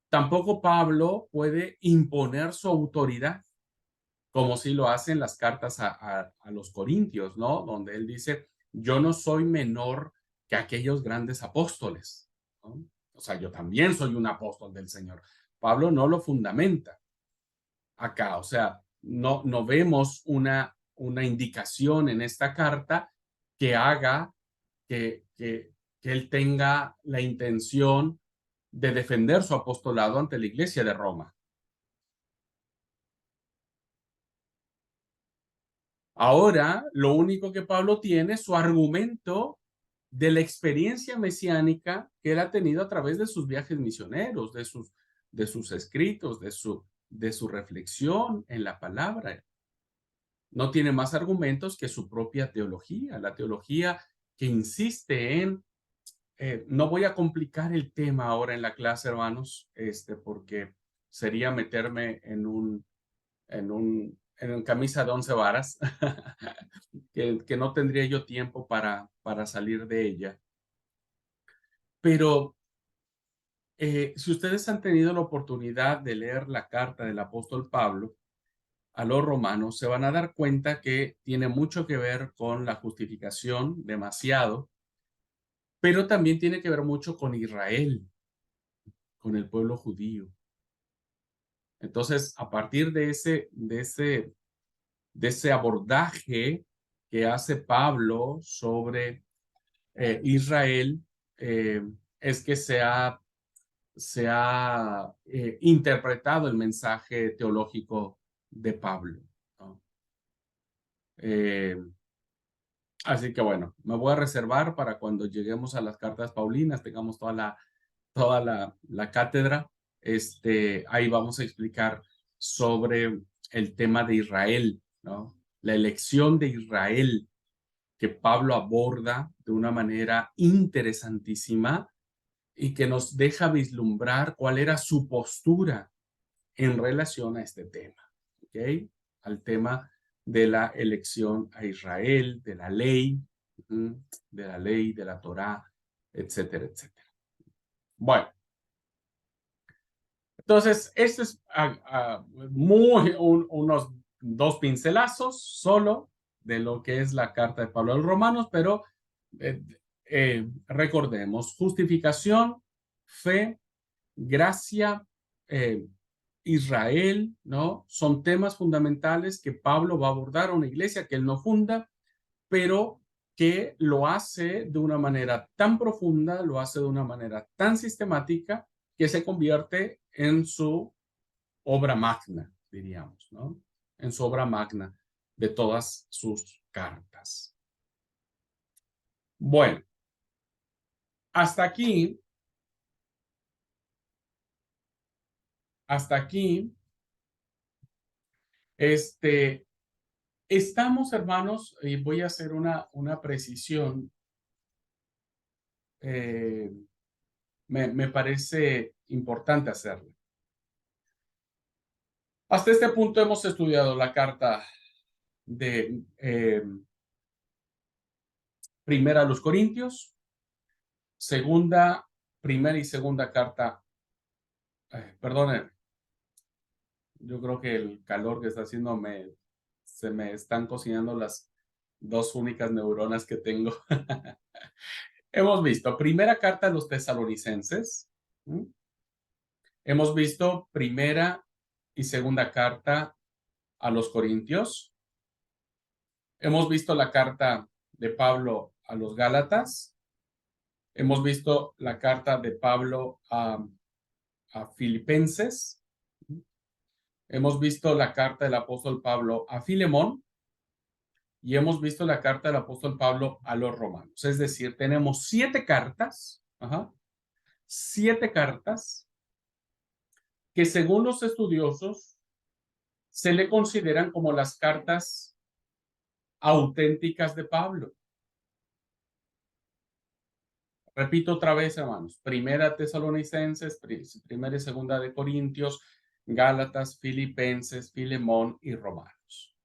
Speaker 1: Tampoco Pablo puede imponer su autoridad, como si lo hacen las cartas a los Corintios, ¿no? Donde él dice, yo no soy menor que aquellos grandes apóstoles, ¿no? O sea, yo también soy un apóstol del Señor. Pablo no lo fundamenta acá, o sea, no vemos una indicación en esta carta que haga que él tenga la intención de defender su apostolado ante la iglesia de Roma. Ahora, lo único que Pablo tiene es su argumento de la experiencia mesiánica que él ha tenido a través de sus viajes misioneros, de sus escritos, de su reflexión en la palabra. No tiene más argumentos que su propia teología, la teología que insiste en, no voy a complicar el tema ahora en la clase, hermanos, porque sería meterme en camisa de 11 varas, que no tendría yo tiempo para salir de ella. Pero si ustedes han tenido la oportunidad de leer la carta del apóstol Pablo a los romanos, se van a dar cuenta que tiene mucho que ver con la justificación, demasiado, pero también tiene que ver mucho con Israel, con el pueblo judío. Entonces, a partir de ese abordaje que hace Pablo sobre Israel, es que se ha interpretado el mensaje teológico de Pablo, ¿no? Así que bueno, me voy a reservar para cuando lleguemos a las cartas paulinas, tengamos toda toda la cátedra, ahí vamos a explicar sobre el tema de Israel, ¿no? La elección de Israel, que Pablo aborda de una manera interesantísima y que nos deja vislumbrar cuál era su postura en relación a este tema, ¿ok? Al tema de la elección a Israel, de la ley, de la Torá, etcétera, etcétera. Bueno, entonces, esto es unos dos pincelazos solo de lo que es la carta de Pablo a los Romanos, pero recordemos, justificación, fe, gracia, Israel, ¿no? Son temas fundamentales que Pablo va a abordar a una iglesia que él no funda, pero que lo hace de una manera tan profunda, lo hace de una manera tan sistemática, que se convierte en su obra magna, diríamos, ¿no? En su obra magna de todas sus cartas. Bueno, hasta aquí, estamos, hermanos, y voy a hacer una precisión. Me parece importante hacerlo. Hasta este punto hemos estudiado la carta de Primera a los Corintios, primera y segunda carta, perdone, yo creo que el calor que está haciendo se me están cocinando las dos únicas neuronas que tengo. Hemos visto primera carta a los tesalonicenses. Hemos visto primera y segunda carta a los Corintios. Hemos visto la carta de Pablo a los Gálatas. Hemos visto la carta de Pablo a Filipenses. Hemos visto la carta del apóstol Pablo a Filemón. Y hemos visto la carta del apóstol Pablo a los romanos. Es decir, tenemos 7 cartas, 7 cartas que según los estudiosos se le consideran como las cartas auténticas de Pablo. Repito otra vez, hermanos, primera Tesalonicenses, primera y segunda de Corintios, Gálatas, Filipenses, Filemón y Romanos.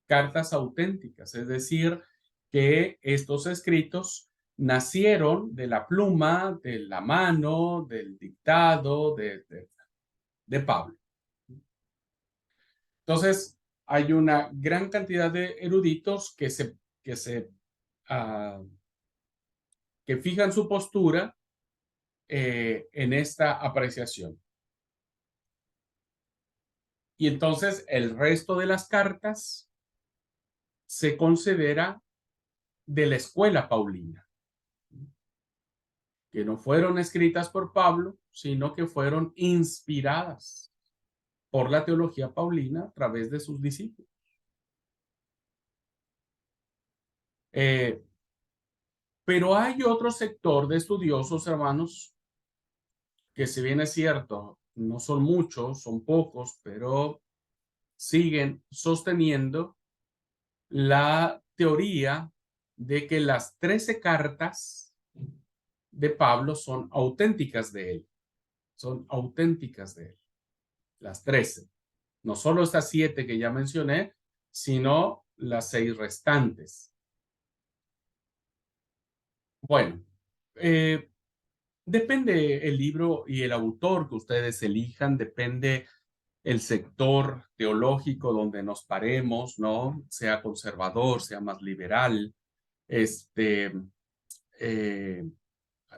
Speaker 1: Cartas auténticas, es decir, que estos escritos nacieron de la pluma, de la mano, del dictado de Pablo. Entonces, hay una gran cantidad de eruditos que fijan su postura en esta apreciación. Y entonces el resto de las cartas se considera de la escuela paulina, que no fueron escritas por Pablo, sino que fueron inspiradas por la teología paulina a través de sus discípulos. Pero hay otro sector de estudiosos, hermanos, que si bien es cierto, no son muchos, son pocos, pero siguen sosteniendo la teoría de que las 13 cartas de Pablo son auténticas de él. Son auténticas de él. Las 13. No solo estas 7 que ya mencioné, sino las 6 restantes. Bueno, depende el libro y el autor que ustedes elijan, depende el sector teológico donde nos paremos, ¿no? Sea conservador, sea más liberal,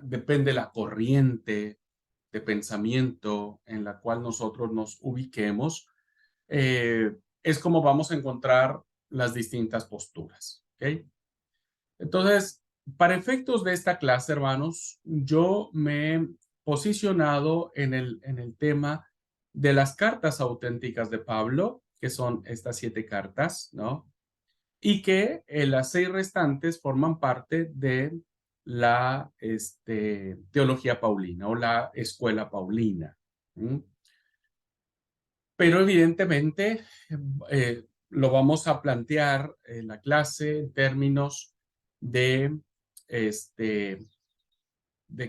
Speaker 1: depende la corriente de pensamiento en la cual nosotros nos ubiquemos, es como vamos a encontrar las distintas posturas, ¿ok? Entonces, para efectos de esta clase, hermanos, yo me he posicionado en el tema de las cartas auténticas de Pablo, que son estas 7 cartas, ¿no? Y que las 6 restantes forman parte de la teología paulina o la escuela paulina. Pero evidentemente lo vamos a plantear en la clase en términos de, de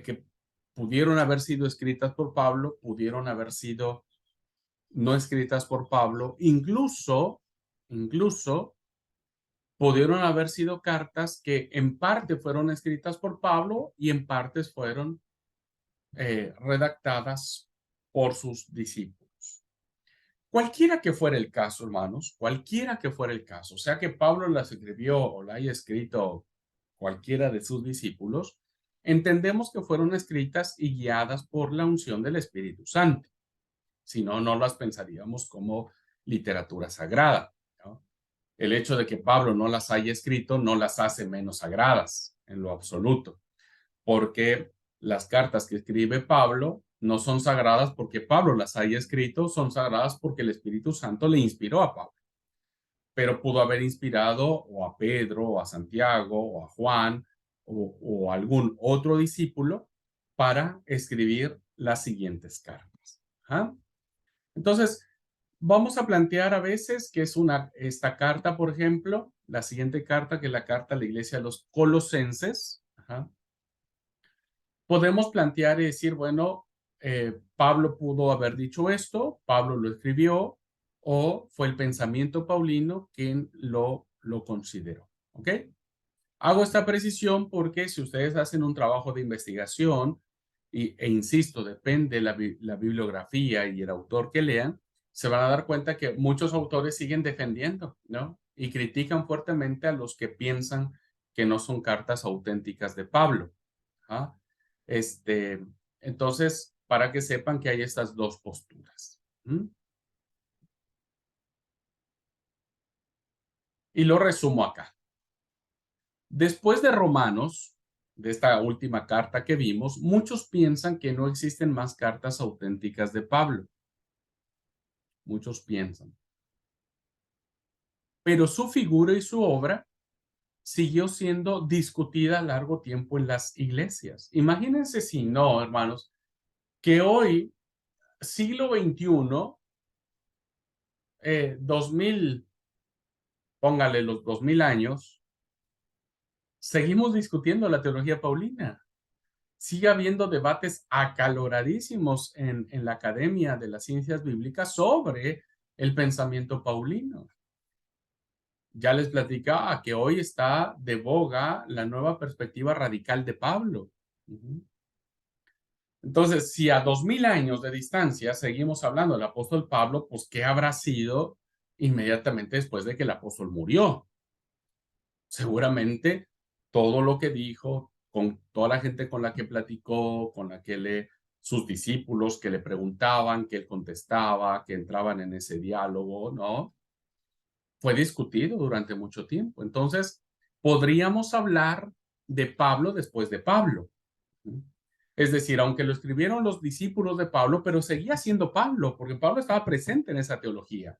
Speaker 1: que pudieron haber sido escritas por Pablo, pudieron haber sido no escritas por Pablo, incluso pudieron haber sido cartas que en parte fueron escritas por Pablo y en partes fueron redactadas por sus discípulos. Cualquiera que fuera el caso, hermanos, cualquiera que fuera el caso, sea que Pablo las escribió o la haya escrito cualquiera de sus discípulos, entendemos que fueron escritas y guiadas por la unción del Espíritu Santo. Si no, no las pensaríamos como literatura sagrada, ¿no? El hecho de que Pablo no las haya escrito no las hace menos sagradas en lo absoluto, porque las cartas que escribe Pablo no son sagradas porque Pablo las haya escrito, son sagradas porque el Espíritu Santo le inspiró a Pablo. Pero pudo haber inspirado o a Pedro, o a Santiago, o a Juan, o a algún otro discípulo para escribir las siguientes cartas. ¿Ah? Entonces, vamos a plantear a veces que es esta carta, por ejemplo, la siguiente carta, que es la carta a la iglesia de los Colosenses. Ajá. Podemos plantear y decir, bueno, Pablo pudo haber dicho esto, Pablo lo escribió, o fue el pensamiento paulino quien lo consideró. ¿Ok? Hago esta precisión porque si ustedes hacen un trabajo de investigación, e insisto, depende la bibliografía y el autor que lean, se van a dar cuenta que muchos autores siguen defendiendo, ¿no? Y critican fuertemente a los que piensan que no son cartas auténticas de Pablo. ¿Ah? Entonces, para que sepan que hay estas dos posturas. Y lo resumo acá. Después de Romanos, de esta última carta que vimos, muchos piensan que no existen más cartas auténticas de Pablo. Muchos piensan. Pero su figura y su obra siguió siendo discutida a largo tiempo en las iglesias. Imagínense si no, hermanos, que hoy, siglo XXI, 2000, póngale los 2000 años, seguimos discutiendo la teología paulina. Sigue habiendo debates acaloradísimos en la Academia de las Ciencias Bíblicas sobre el pensamiento paulino. Ya les platicaba que hoy está de boga la nueva perspectiva radical de Pablo. Entonces, si a 2000 años de distancia seguimos hablando del apóstol Pablo, pues ¿qué habrá sido inmediatamente después de que el apóstol murió? Seguramente todo lo que dijo, con toda la gente con la que platicó, con la que sus discípulos que le preguntaban, que él contestaba, que entraban en ese diálogo, ¿no? Fue discutido durante mucho tiempo. Entonces, podríamos hablar de Pablo después de Pablo. Es decir, aunque lo escribieron los discípulos de Pablo, pero seguía siendo Pablo, porque Pablo estaba presente en esa teología,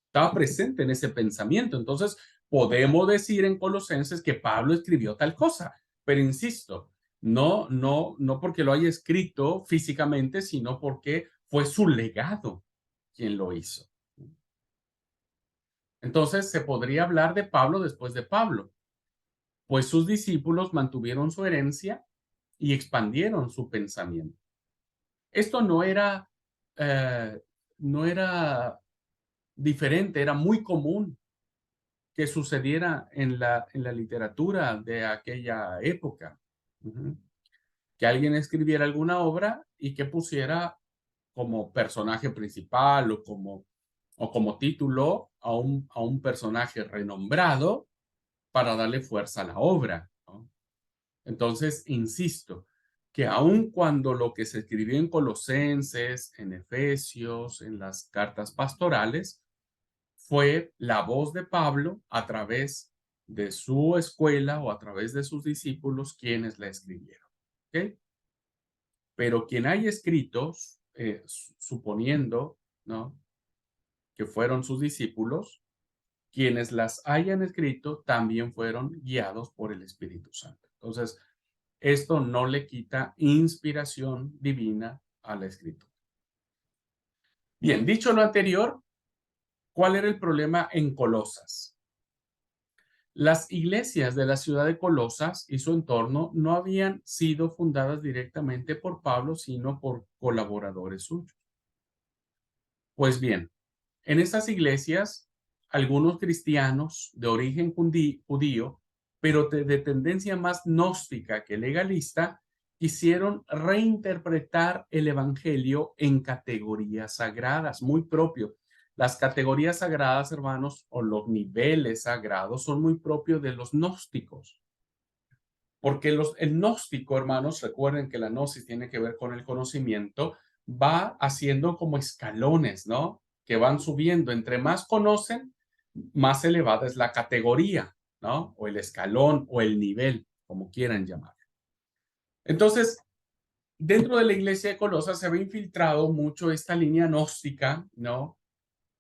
Speaker 1: estaba presente en ese pensamiento. Entonces, podemos decir en Colosenses que Pablo escribió tal cosa, pero insisto, no porque lo haya escrito físicamente, sino porque fue su legado quien lo hizo. Entonces, se podría hablar de Pablo después de Pablo, pues sus discípulos mantuvieron su herencia y expandieron su pensamiento. Esto no era diferente, era muy común que sucediera en la literatura de aquella época. Que alguien escribiera alguna obra y que pusiera como personaje principal o como título a un personaje renombrado para darle fuerza a la obra, ¿no? Entonces, insisto, que aun cuando lo que se escribió en Colosenses, en Efesios, en las cartas pastorales, fue la voz de Pablo a través de su escuela o a través de sus discípulos quienes la escribieron. ¿Okay? Pero quien haya escrito, suponiendo, ¿no?, que fueron sus discípulos, quienes las hayan escrito también fueron guiados por el Espíritu Santo. Entonces, esto no le quita inspiración divina a la escritura. Bien, dicho lo anterior, ¿cuál era el problema en Colosas? Las iglesias de la ciudad de Colosas y su entorno no habían sido fundadas directamente por Pablo, sino por colaboradores suyos. Pues bien, en estas iglesias, algunos cristianos de origen judío, pero de tendencia más gnóstica que legalista, quisieron reinterpretar el evangelio en categorías sagradas, muy propio. Las categorías sagradas, hermanos, o los niveles sagrados son muy propios de los gnósticos. Porque el gnóstico, hermanos, recuerden que la gnosis tiene que ver con el conocimiento, va haciendo como escalones, ¿no? Que van subiendo. Entre más conocen, más elevada es la categoría, ¿no? O el escalón o el nivel, como quieran llamar. Entonces, dentro de la iglesia de Colosas se había infiltrado mucho esta línea gnóstica, ¿no?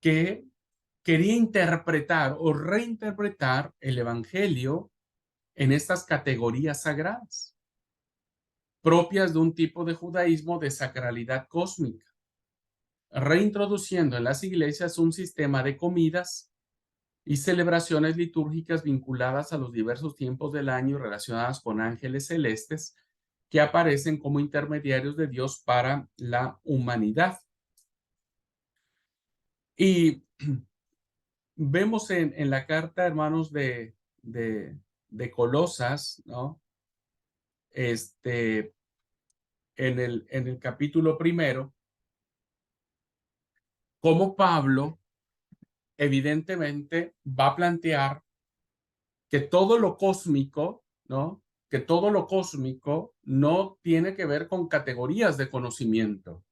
Speaker 1: Que quería interpretar o reinterpretar el evangelio en estas categorías sagradas, propias de un tipo de judaísmo de sacralidad cósmica, reintroduciendo en las iglesias un sistema de comidas y celebraciones litúrgicas vinculadas a los diversos tiempos del año y relacionadas con ángeles celestes que aparecen como intermediarios de Dios para la humanidad. Y vemos en la carta, hermanos, de Colosas, ¿no? En el capítulo 1, cómo Pablo evidentemente va a plantear que todo lo cósmico, ¿no? Que todo lo cósmico no tiene que ver con categorías de conocimiento.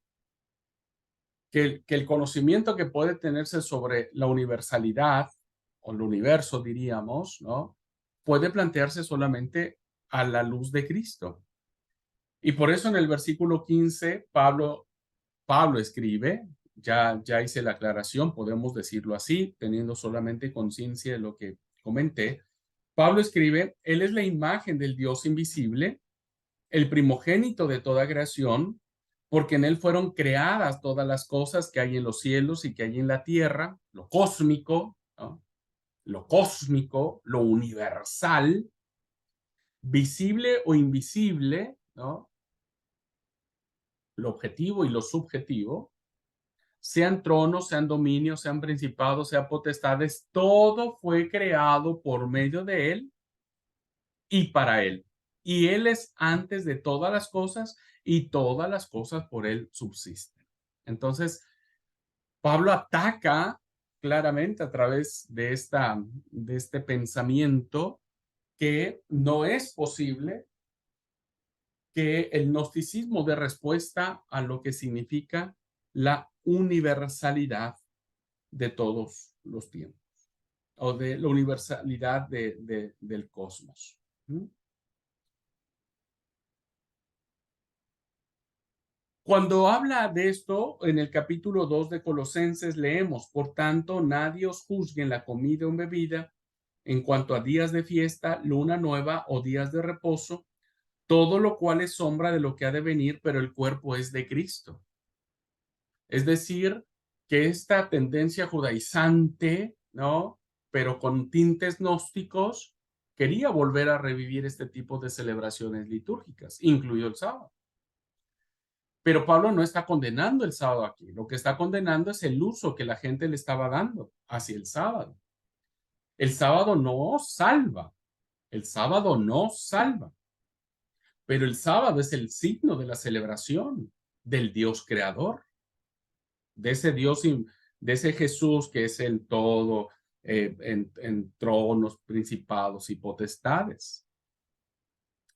Speaker 1: Que el conocimiento que puede tenerse sobre la universalidad o el universo, diríamos, ¿no? Puede plantearse solamente a la luz de Cristo. Y por eso en el versículo 15, Pablo escribe, ya hice la aclaración, podemos decirlo así, teniendo solamente conciencia de lo que comenté. Pablo escribe, Él es la imagen del Dios invisible, el primogénito de toda creación, porque en Él fueron creadas todas las cosas que hay en los cielos y que hay en la tierra, lo cósmico, ¿no? Lo cósmico, lo universal, visible o invisible, ¿no? Lo objetivo y lo subjetivo, sean tronos, sean dominios, sean principados, sean potestades, todo fue creado por medio de Él y para Él. Y Él es antes de todas las cosas y todas las cosas por Él subsisten. Entonces, Pablo ataca claramente a través de este pensamiento que no es posible que el gnosticismo dé respuesta a lo que significa la universalidad de todos los tiempos o de la universalidad del cosmos. Cuando habla de esto, en el capítulo 2 de Colosenses leemos, por tanto, nadie os juzgue en la comida o en bebida, en cuanto a días de fiesta, luna nueva o días de reposo, todo lo cual es sombra de lo que ha de venir, pero el cuerpo es de Cristo. Es decir, que esta tendencia judaizante, ¿no? Pero con tintes gnósticos, quería volver a revivir este tipo de celebraciones litúrgicas, incluido el sábado. Pero Pablo no está condenando el sábado aquí. Lo que está condenando es el uso que la gente le estaba dando hacia el sábado. El sábado no salva. El sábado no salva. Pero el sábado es el signo de la celebración del Dios creador, de ese Dios, de ese Jesús que es el todo en tronos, principados y potestades.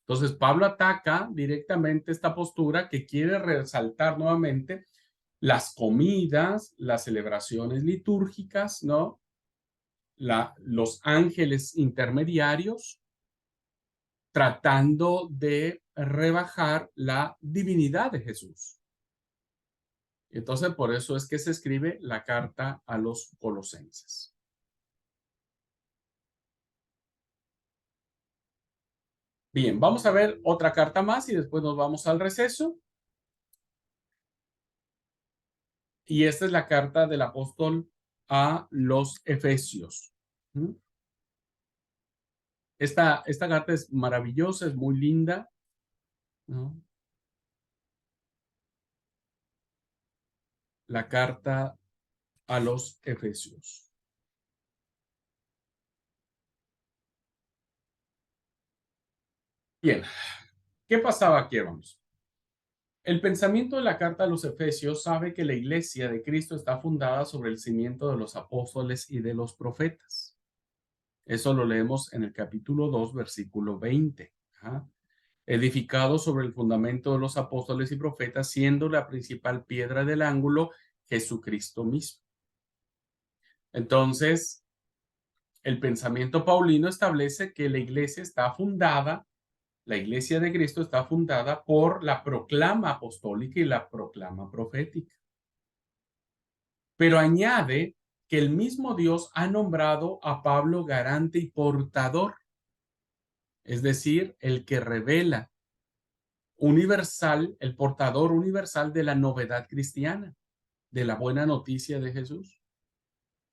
Speaker 1: Entonces, Pablo ataca directamente esta postura que quiere resaltar nuevamente las comidas, las celebraciones litúrgicas, ¿no? Los ángeles intermediarios, tratando de rebajar la divinidad de Jesús. Entonces, por eso es que se escribe la carta a los colosenses. Bien, vamos a ver otra carta más y después nos vamos al receso. Y esta es la carta del apóstol a los Efesios. Esta carta es maravillosa, es muy linda, ¿no? La carta a los Efesios. Bien, ¿qué pasaba aquí, hermanos? El pensamiento de la carta a los Efesios sabe que la iglesia de Cristo está fundada sobre el cimiento de los apóstoles y de los profetas. Eso lo leemos en el capítulo 2, versículo 20. ¿Ah? Edificado sobre el fundamento de los apóstoles y profetas, siendo la principal piedra del ángulo Jesucristo mismo. Entonces, el pensamiento paulino establece que la iglesia está fundada, la iglesia de Cristo está fundada por la proclama apostólica y la proclama profética. Pero añade que el mismo Dios ha nombrado a Pablo garante y portador, es decir, el que revela, universal, el portador universal de la novedad cristiana, de la buena noticia de Jesús.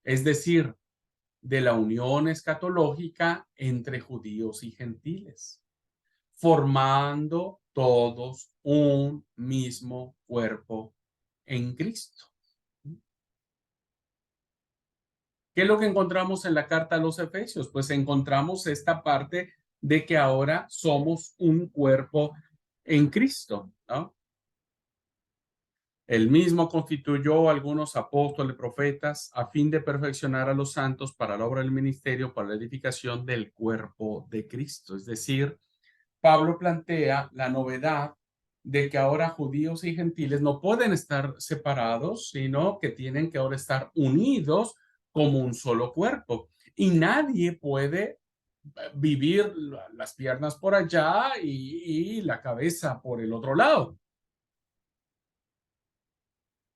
Speaker 1: Es decir, de la unión escatológica entre judíos y gentiles, formando todos un mismo cuerpo en Cristo. ¿Qué es lo que encontramos en la carta a los Efesios? Pues encontramos esta parte de que ahora somos un cuerpo en Cristo, ¿no? Él mismo constituyó algunos apóstoles, profetas, a fin de perfeccionar a los santos para la obra del ministerio, para la edificación del cuerpo de Cristo. Es decir, Pablo plantea la novedad de que ahora judíos y gentiles no pueden estar separados, sino que tienen que ahora estar unidos como un solo cuerpo. Y nadie puede vivir las piernas por allá y la cabeza por el otro lado.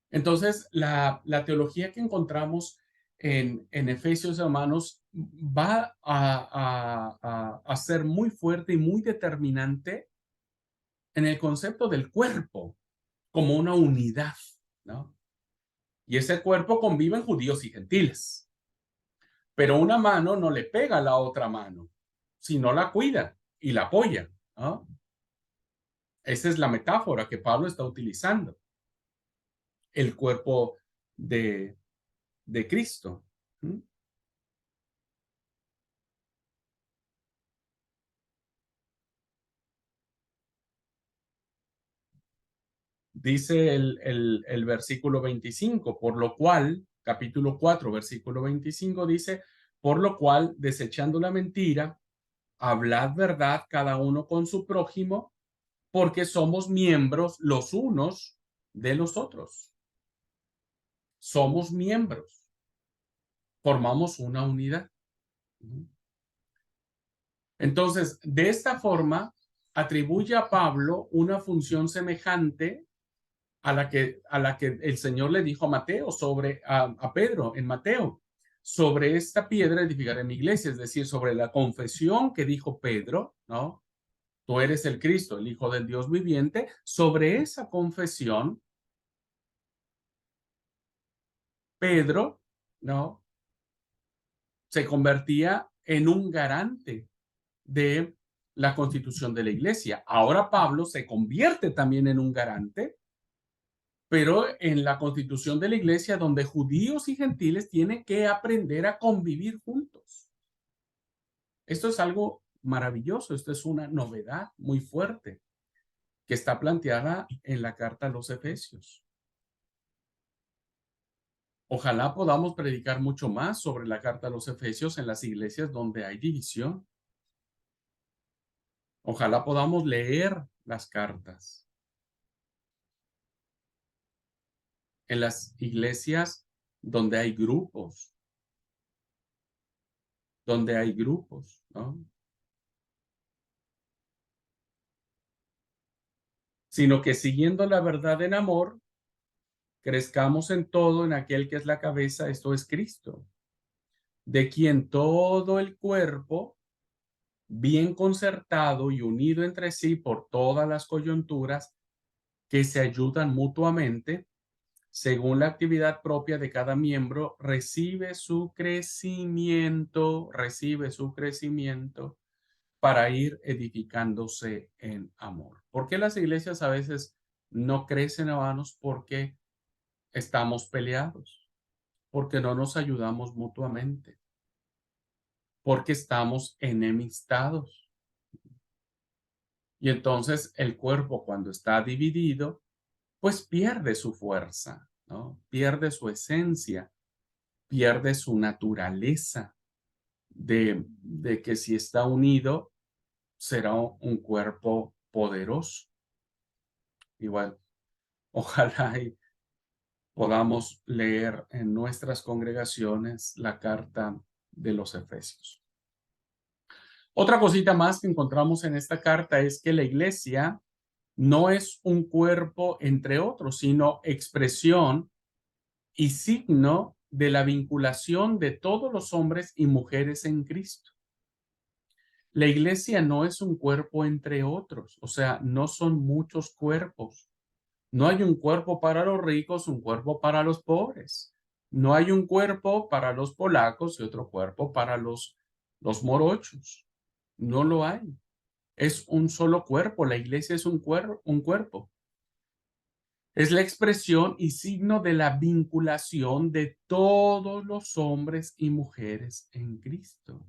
Speaker 1: Entonces, la teología que encontramos en Efesios, hermanos, va a ser muy fuerte y muy determinante en el concepto del cuerpo como una unidad, ¿no? Y ese cuerpo convive en judíos y gentiles, pero una mano no le pega a la otra mano, sino la cuida y la apoya, ¿no? Esa es la metáfora que Pablo está utilizando, el cuerpo de Cristo. ¿Mm? Dice el versículo 25, por lo cual, capítulo 4, versículo 25, dice, por lo cual, desechando la mentira, hablad verdad cada uno con su prójimo, porque somos miembros los unos de los otros. Somos miembros, formamos una unidad. Entonces, de esta forma, atribuye a Pablo una función semejante a la que el Señor le dijo a Mateo a Pedro en Mateo, sobre esta piedra edificaré mi iglesia, es decir, sobre la confesión que dijo Pedro, ¿no? Tú eres el Cristo, el Hijo del Dios viviente. Sobre esa confesión, Pedro, ¿no? Se convertía en un garante de la constitución de la iglesia. Ahora Pablo se convierte también en un garante, pero en la constitución de la iglesia donde judíos y gentiles tienen que aprender a convivir juntos. Esto es algo maravilloso, esto es una novedad muy fuerte que está planteada en la carta a los Efesios. Ojalá podamos predicar mucho más sobre la carta a los Efesios en las iglesias donde hay división. Ojalá podamos leer las cartas en las iglesias donde hay grupos, ¿no? Sino que siguiendo la verdad en amor, crezcamos en todo en aquel que es la cabeza, esto es Cristo, de quien todo el cuerpo, bien concertado y unido entre sí por todas las coyunturas que se ayudan mutuamente, según la actividad propia de cada miembro, recibe su crecimiento para ir edificándose en amor. ¿Por qué las iglesias a veces no crecen, hermanos? Porque estamos peleados, porque no nos ayudamos mutuamente, porque estamos enemistados. Y entonces el cuerpo, cuando está dividido, pues pierde su fuerza, ¿no? Pierde su esencia, pierde su naturaleza de que si está unido será un cuerpo poderoso. Igual, ojalá y podamos leer en nuestras congregaciones la carta de los Efesios. Otra cosita más que encontramos en esta carta es que la iglesia no es un cuerpo entre otros, sino expresión y signo de la vinculación de todos los hombres y mujeres en Cristo. La iglesia no es un cuerpo entre otros, o sea, no son muchos cuerpos. No hay un cuerpo para los ricos, un cuerpo para los pobres. No hay un cuerpo para los polacos y otro cuerpo para los morochos. No lo hay. Es un solo cuerpo. La iglesia es un cuerpo. Es la expresión y signo de la vinculación de todos los hombres y mujeres en Cristo.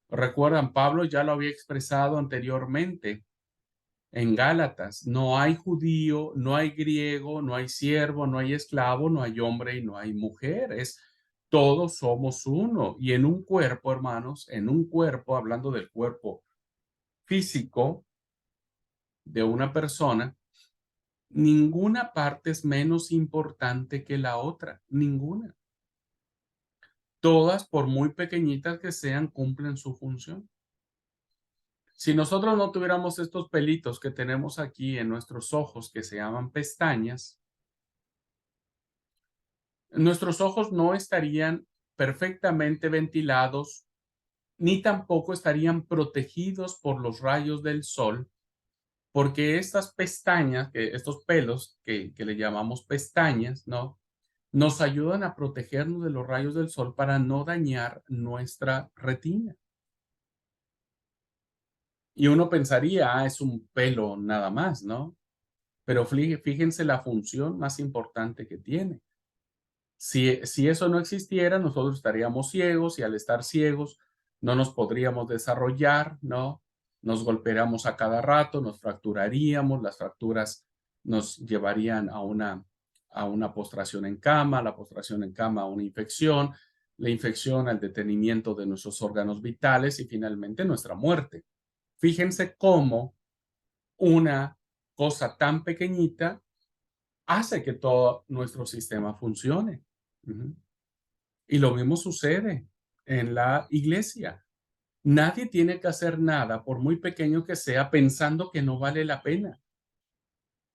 Speaker 1: Recuerdan, Pablo ya lo había expresado anteriormente en Gálatas. No hay judío, no hay griego, no hay siervo, no hay esclavo, no hay hombre y no hay mujer. Todos somos uno. Y en un cuerpo, hermanos, en un cuerpo, hablando del cuerpo físico de una persona, ninguna parte es menos importante que la otra, ninguna. Todas, por muy pequeñitas que sean, cumplen su función. Si nosotros no tuviéramos estos pelitos que tenemos aquí en nuestros ojos, que se llaman pestañas, nuestros ojos no estarían perfectamente ventilados, ni tampoco estarían protegidos por los rayos del sol, porque estas pestañas, estos pelos que le llamamos pestañas, ¿no? Nos ayudan a protegernos de los rayos del sol para no dañar nuestra retina. Y uno pensaría, es un pelo nada más, ¿no? Pero fíjense la función más importante que tiene. Si eso no existiera, nosotros estaríamos ciegos y al estar ciegos no nos podríamos desarrollar, ¿no? Nos golpearíamos a cada rato, nos fracturaríamos, las fracturas nos llevarían a una postración en cama, la postración en cama a una infección, la infección al detenimiento de nuestros órganos vitales y finalmente nuestra muerte. Fíjense cómo una cosa tan pequeñita hace que todo nuestro sistema funcione. Y lo mismo sucede en la iglesia. Nadie tiene que hacer nada, por muy pequeño que sea, pensando que no vale la pena.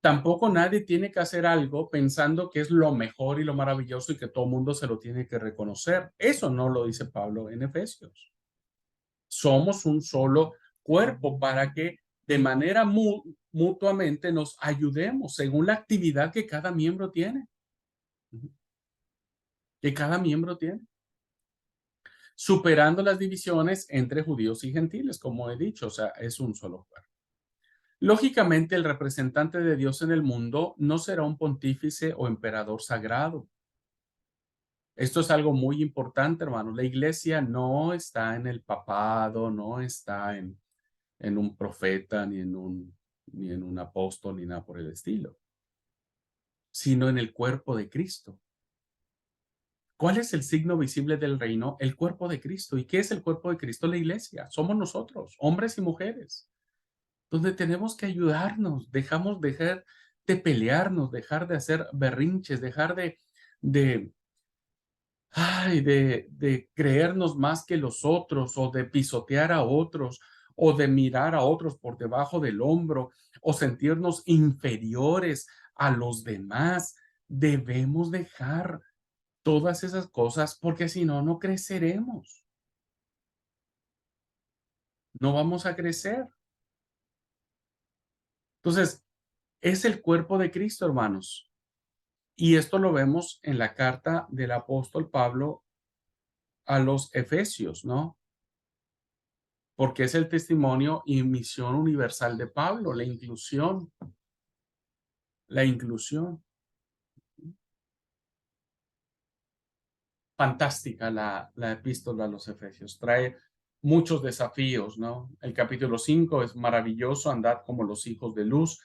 Speaker 1: Tampoco nadie tiene que hacer algo pensando que es lo mejor y lo maravilloso y que todo el mundo se lo tiene que reconocer. Eso no lo dice Pablo en Efesios. Somos un solo cuerpo para que de manera mutuamente nos ayudemos según la actividad que cada miembro tiene. Que cada miembro tiene. Superando las divisiones entre judíos y gentiles, como he dicho, o sea, es un solo cuerpo. Lógicamente, el representante de Dios en el mundo no será un pontífice o emperador sagrado. Esto es algo muy importante, hermanos. La iglesia no está en el papado, no está en un profeta, ni en un apóstol, ni nada por el estilo, sino en el cuerpo de Cristo. ¿Cuál es el signo visible del reino? El cuerpo de Cristo. ¿Y qué es el cuerpo de Cristo? La iglesia. Somos nosotros, hombres y mujeres, donde tenemos que ayudarnos. Dejar de pelearnos, dejar de hacer berrinches, dejar de creernos más que los otros, o de pisotear a otros, o de mirar a otros por debajo del hombro, o sentirnos inferiores a los demás. Debemos dejar todas esas cosas porque si no, no creceremos. no vamos a crecer. Entonces, es el cuerpo de Cristo, hermanos. Y esto lo vemos en la carta del apóstol Pablo a los Efesios, ¿no? Porque es el testimonio y misión universal de Pablo, la inclusión, la inclusión. Fantástica la epístola a los Efesios, trae muchos desafíos, ¿no? El capítulo 5 es maravilloso, andad como los hijos de luz.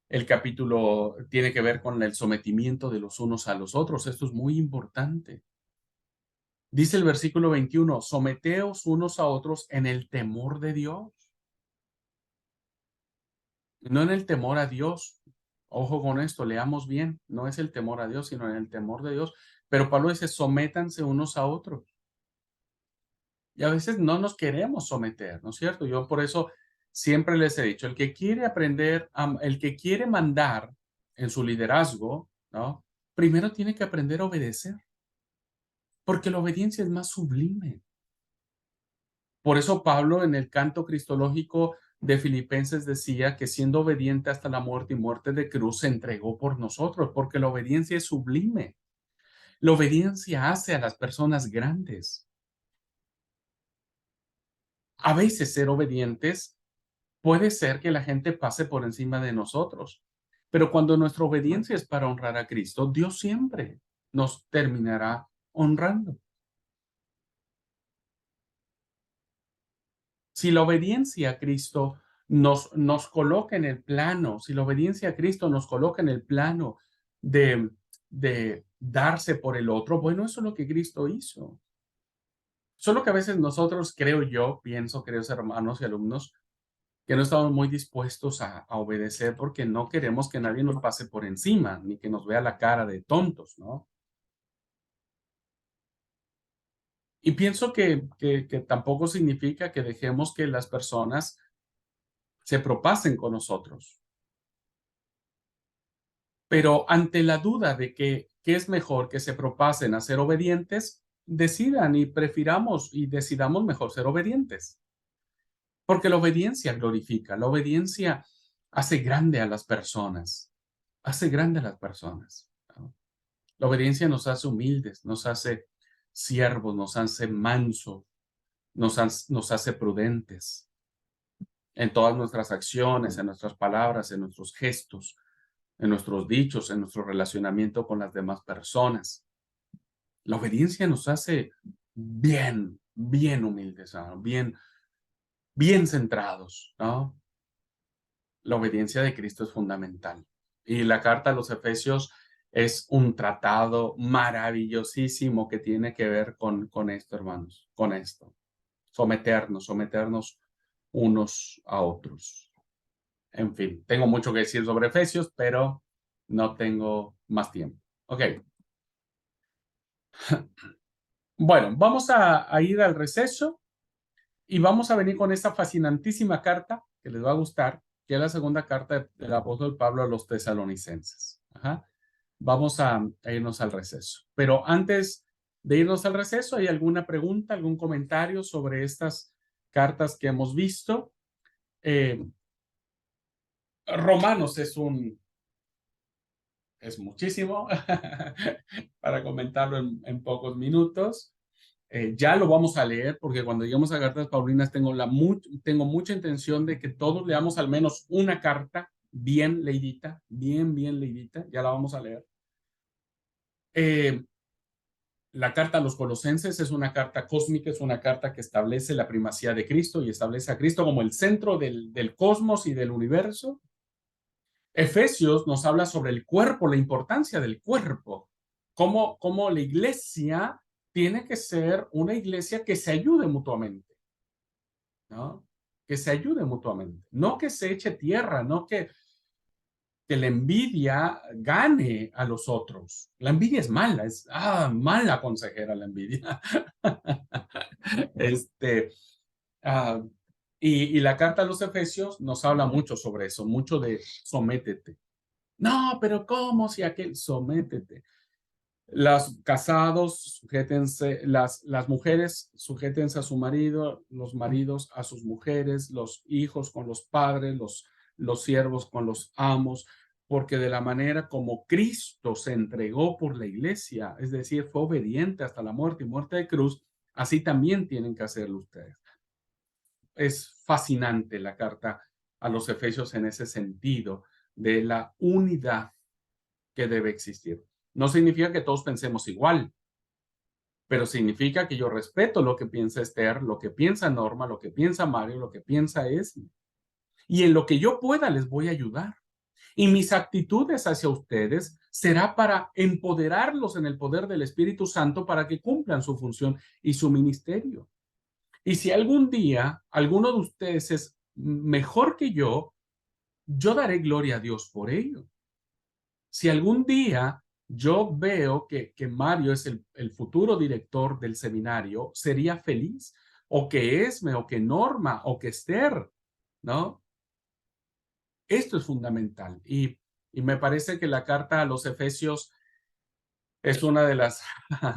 Speaker 1: El capítulo tiene que ver con el sometimiento de los unos a los otros. Esto es muy importante. Dice el versículo 21, someteos unos a otros en el temor de Dios. No en el temor a Dios. Ojo con esto, leamos bien. No es el temor a Dios, sino en el temor de Dios. Pero Pablo dice, sométanse unos a otros. Y a veces no nos queremos someter, ¿no es cierto? Yo por eso siempre les he dicho, el que quiere aprender, el que quiere mandar en su liderazgo, ¿no? Primero tiene que aprender a obedecer, porque la obediencia es más sublime. Por eso Pablo en el canto cristológico de Filipenses decía que siendo obediente hasta la muerte y muerte de cruz se entregó por nosotros, porque la obediencia es sublime. La obediencia hace a las personas grandes. A veces ser obedientes puede ser que la gente pase por encima de nosotros, pero cuando nuestra obediencia es para honrar a Cristo, Dios siempre nos terminará honrando. Si la obediencia a Cristo nos coloca en el plano, si la obediencia a Cristo nos coloca en el plano de darse por el otro, bueno, eso es lo que Cristo hizo. Solo que a veces nosotros, creo yo, pienso, queridos hermanos y alumnos, que no estamos muy dispuestos a obedecer porque no queremos que nadie nos pase por encima, ni que nos vea la cara de tontos, ¿no? Y pienso que tampoco significa que dejemos que las personas se propasen con nosotros. Pero ante la duda de que es mejor que se propasen a ser obedientes, decidan y prefiramos y decidamos mejor ser obedientes. Porque la obediencia glorifica, la obediencia hace grande a las personas, hace grande a las personas, ¿no? La obediencia nos hace humildes, nos hace siervos, nos hace mansos, nos hace prudentes en todas nuestras acciones, en nuestras palabras, en nuestros gestos, en nuestros dichos, en nuestro relacionamiento con las demás personas. La obediencia nos hace bien humildes, ¿no? Bien centrados, ¿no? La obediencia de Cristo es fundamental. Y la carta a los Efesios es un tratado maravillosísimo que tiene que ver con esto, hermanos, con esto. Someternos unos a otros. En fin, tengo mucho que decir sobre Efesios, pero no tengo más tiempo. Ok. Bueno, vamos a ir al receso y vamos a venir con esta fascinantísima carta que les va a gustar, que es la segunda carta del apóstol Pablo a los tesalonicenses. Ajá. Vamos a irnos al receso. Pero antes de irnos al receso, ¿hay alguna pregunta, algún comentario sobre estas cartas que hemos visto? Romanos es muchísimo para comentarlo en pocos minutos. Ya lo vamos a leer porque cuando lleguemos a cartas paulinas tengo mucha intención de que todos leamos al menos una carta bien leidita, bien leidita. Ya la vamos a leer. La carta a los Colosenses es una carta cósmica, es una carta que establece la primacía de Cristo y establece a Cristo como el centro del cosmos y del universo. Efesios nos habla sobre el cuerpo, la importancia del cuerpo, cómo la iglesia tiene que ser una iglesia que se ayude mutuamente, ¿no? Que se ayude mutuamente, no que se eche tierra, no que la envidia gane a los otros. La envidia es mala, es mala consejera la envidia. uh, y la carta a los Efesios nos habla mucho sobre eso, mucho de sométete. No, pero ¿cómo si aquel? Sométete. Los casados, sujétense, las mujeres, sujétense a su marido, los maridos a sus mujeres, los hijos con los padres, los siervos con los amos, porque de la manera como Cristo se entregó por la iglesia, es decir, fue obediente hasta la muerte y muerte de cruz, así también tienen que hacerlo ustedes. Es fascinante la carta a los Efesios en ese sentido de la unidad que debe existir. No significa que todos pensemos igual, pero significa que yo respeto lo que piensa Esther, lo que piensa Norma, lo que piensa Mario, lo que piensa Esme. Y en lo que yo pueda les voy a ayudar. Y mis actitudes hacia ustedes será para empoderarlos en el poder del Espíritu Santo para que cumplan su función y su ministerio. Y si algún día alguno de ustedes es mejor que yo daré gloria a Dios por ello. Si algún día yo veo que Mario es el futuro director del seminario, sería feliz, o que Esme, o que Norma, o que Esther, ¿no? Esto es fundamental y me parece que la carta a los Efesios es una de las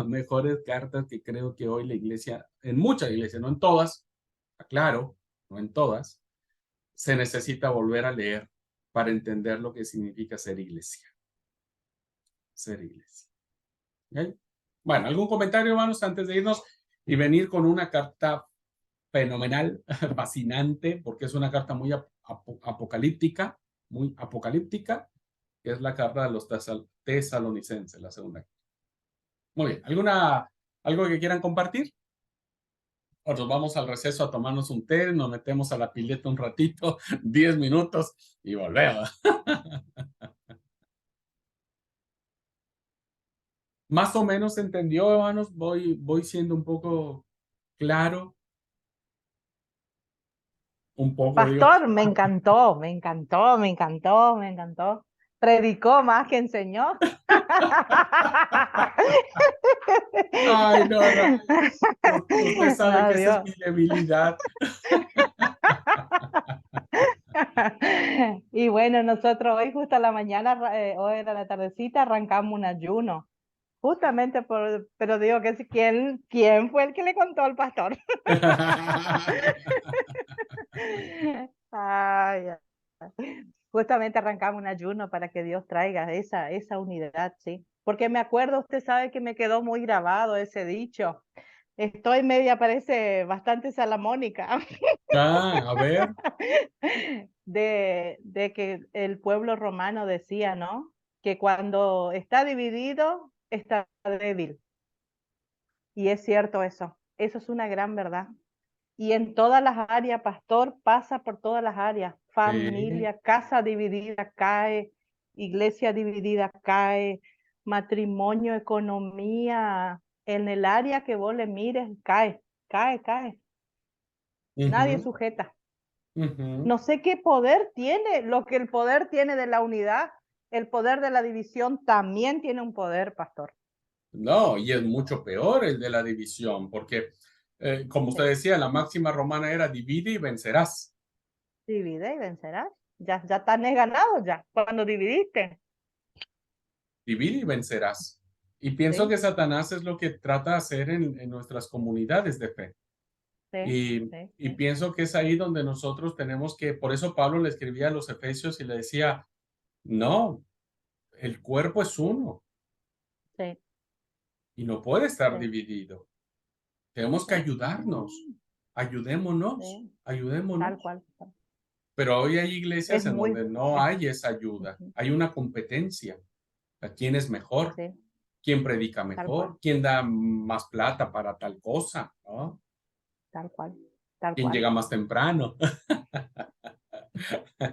Speaker 1: mejores cartas que creo que hoy la iglesia, en muchas iglesias, no en todas, aclaro, no en todas, se necesita volver a leer para entender lo que significa ser iglesia. Ser iglesia. ¿Okay? Bueno, ¿algún comentario, hermanos, antes de irnos y venir con una carta fenomenal, fascinante, porque es una carta muy apocalíptica, que es la carta de los tesalonicenses, la segunda. Muy bien, algo que quieran compartir? O nos vamos al receso a tomarnos un té, nos metemos a la pileta un ratito, 10 minutos y volvemos. Más o menos entendió, hermanos, voy siendo un poco claro. Un poco, digo.
Speaker 3: Pastor, me encantó, me encantó, me encantó, me encantó. Predicó más que enseñó.
Speaker 1: Ay, no. Usted sabe que esa es
Speaker 3: Adiós.
Speaker 1: mi debilidad.
Speaker 3: Y bueno, nosotros hoy justo a la mañana, hoy en la tardecita, arrancamos un ayuno. Justamente pero digo que ¿quién fue el que le contó al pastor? Ay, justamente arrancamos un ayuno para que Dios traiga esa unidad, sí. Porque me acuerdo, usted sabe que me quedó muy grabado ese dicho. Estoy media, parece bastante salamónica.
Speaker 1: A ver.
Speaker 3: De que el pueblo romano decía, ¿no? Que cuando está dividido, está débil. Y es cierto eso. Eso es una gran verdad. Y en todas las áreas, pastor, pasa por todas las áreas. Familia, casa dividida cae, iglesia dividida cae, matrimonio, economía, en el área que vos le mires, cae. Nadie sujeta. No sé qué poder tiene, lo que el poder tiene de la unidad, el poder de la división también tiene un poder, pastor.
Speaker 1: No, y es mucho peor el de la división, porque, como usted decía, la máxima romana era divide y vencerás.
Speaker 3: Divide y vencerás. Ya tenés ganado ya, cuando dividiste.
Speaker 1: Divide y vencerás. Y pienso
Speaker 3: Sí,
Speaker 1: que Satanás es lo que trata de hacer en nuestras comunidades de fe.
Speaker 3: sí,
Speaker 1: Y pienso que es ahí donde nosotros tenemos que, por eso Pablo le escribía a los Efesios y le decía, no, el cuerpo es uno
Speaker 3: sí,
Speaker 1: y no puede estar
Speaker 3: sí,
Speaker 1: dividido. Tenemos que ayudarnos, ayudémonos,
Speaker 3: sí, tal
Speaker 1: ayudémonos.
Speaker 3: cual.
Speaker 1: Pero hoy hay iglesias
Speaker 3: Es
Speaker 1: en
Speaker 3: muy,
Speaker 1: donde no
Speaker 3: sí,
Speaker 1: hay esa ayuda, hay una competencia. ¿A quién es mejor?
Speaker 3: sí,
Speaker 1: ¿Quién predica
Speaker 3: tal cual,
Speaker 1: mejor? ¿Quién da más plata para tal cosa? ¿No?
Speaker 3: tal cual, tal
Speaker 1: ¿Quién
Speaker 3: cual.
Speaker 1: llega más temprano?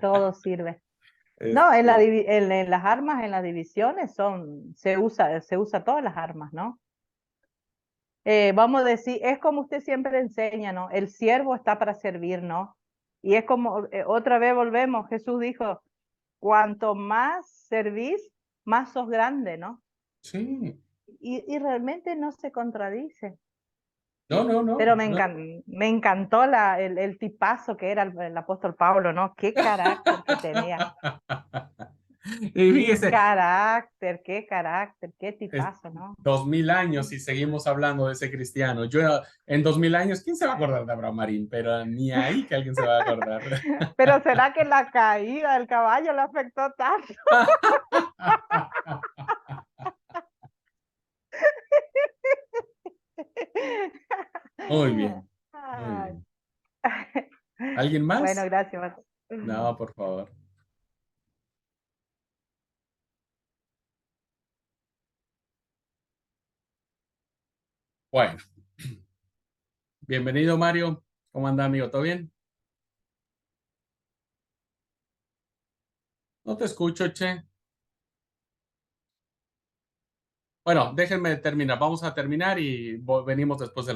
Speaker 3: Todo sirve. No,
Speaker 1: Este,
Speaker 3: en las armas, en las divisiones se usa todas las armas, ¿no? Vamos a decir, es como usted siempre enseña, ¿no? El siervo está para servir, ¿no? Y es como, otra vez volvemos, Jesús dijo, cuanto más servís, más sos grande, ¿no?
Speaker 1: sí,
Speaker 3: Y realmente no se contradice.
Speaker 1: no,
Speaker 3: Pero me encantó el tipazo que era el apóstol Pablo, ¿no? Qué carácter que tenía.
Speaker 1: Y
Speaker 3: Qué
Speaker 1: fíjese,
Speaker 3: carácter, qué
Speaker 1: es
Speaker 3: tipazo, ¿no?
Speaker 1: 2000 años y seguimos hablando de ese cristiano. Yo en 2000 años, ¿quién se va a acordar de Abraham Marín? Pero ni ahí que alguien se va a acordar.
Speaker 3: Pero ¿será que la caída del caballo le afectó tanto?
Speaker 1: Muy bien, muy
Speaker 3: Ay.
Speaker 1: bien. ¿Alguien
Speaker 3: Bueno,
Speaker 1: más?
Speaker 3: gracias, Mateo.
Speaker 1: No, por favor. Bueno, bienvenido, Mario. ¿Cómo anda, amigo? ¿Todo bien? No te escucho, che. Bueno, déjenme terminar. Vamos a terminar y venimos después del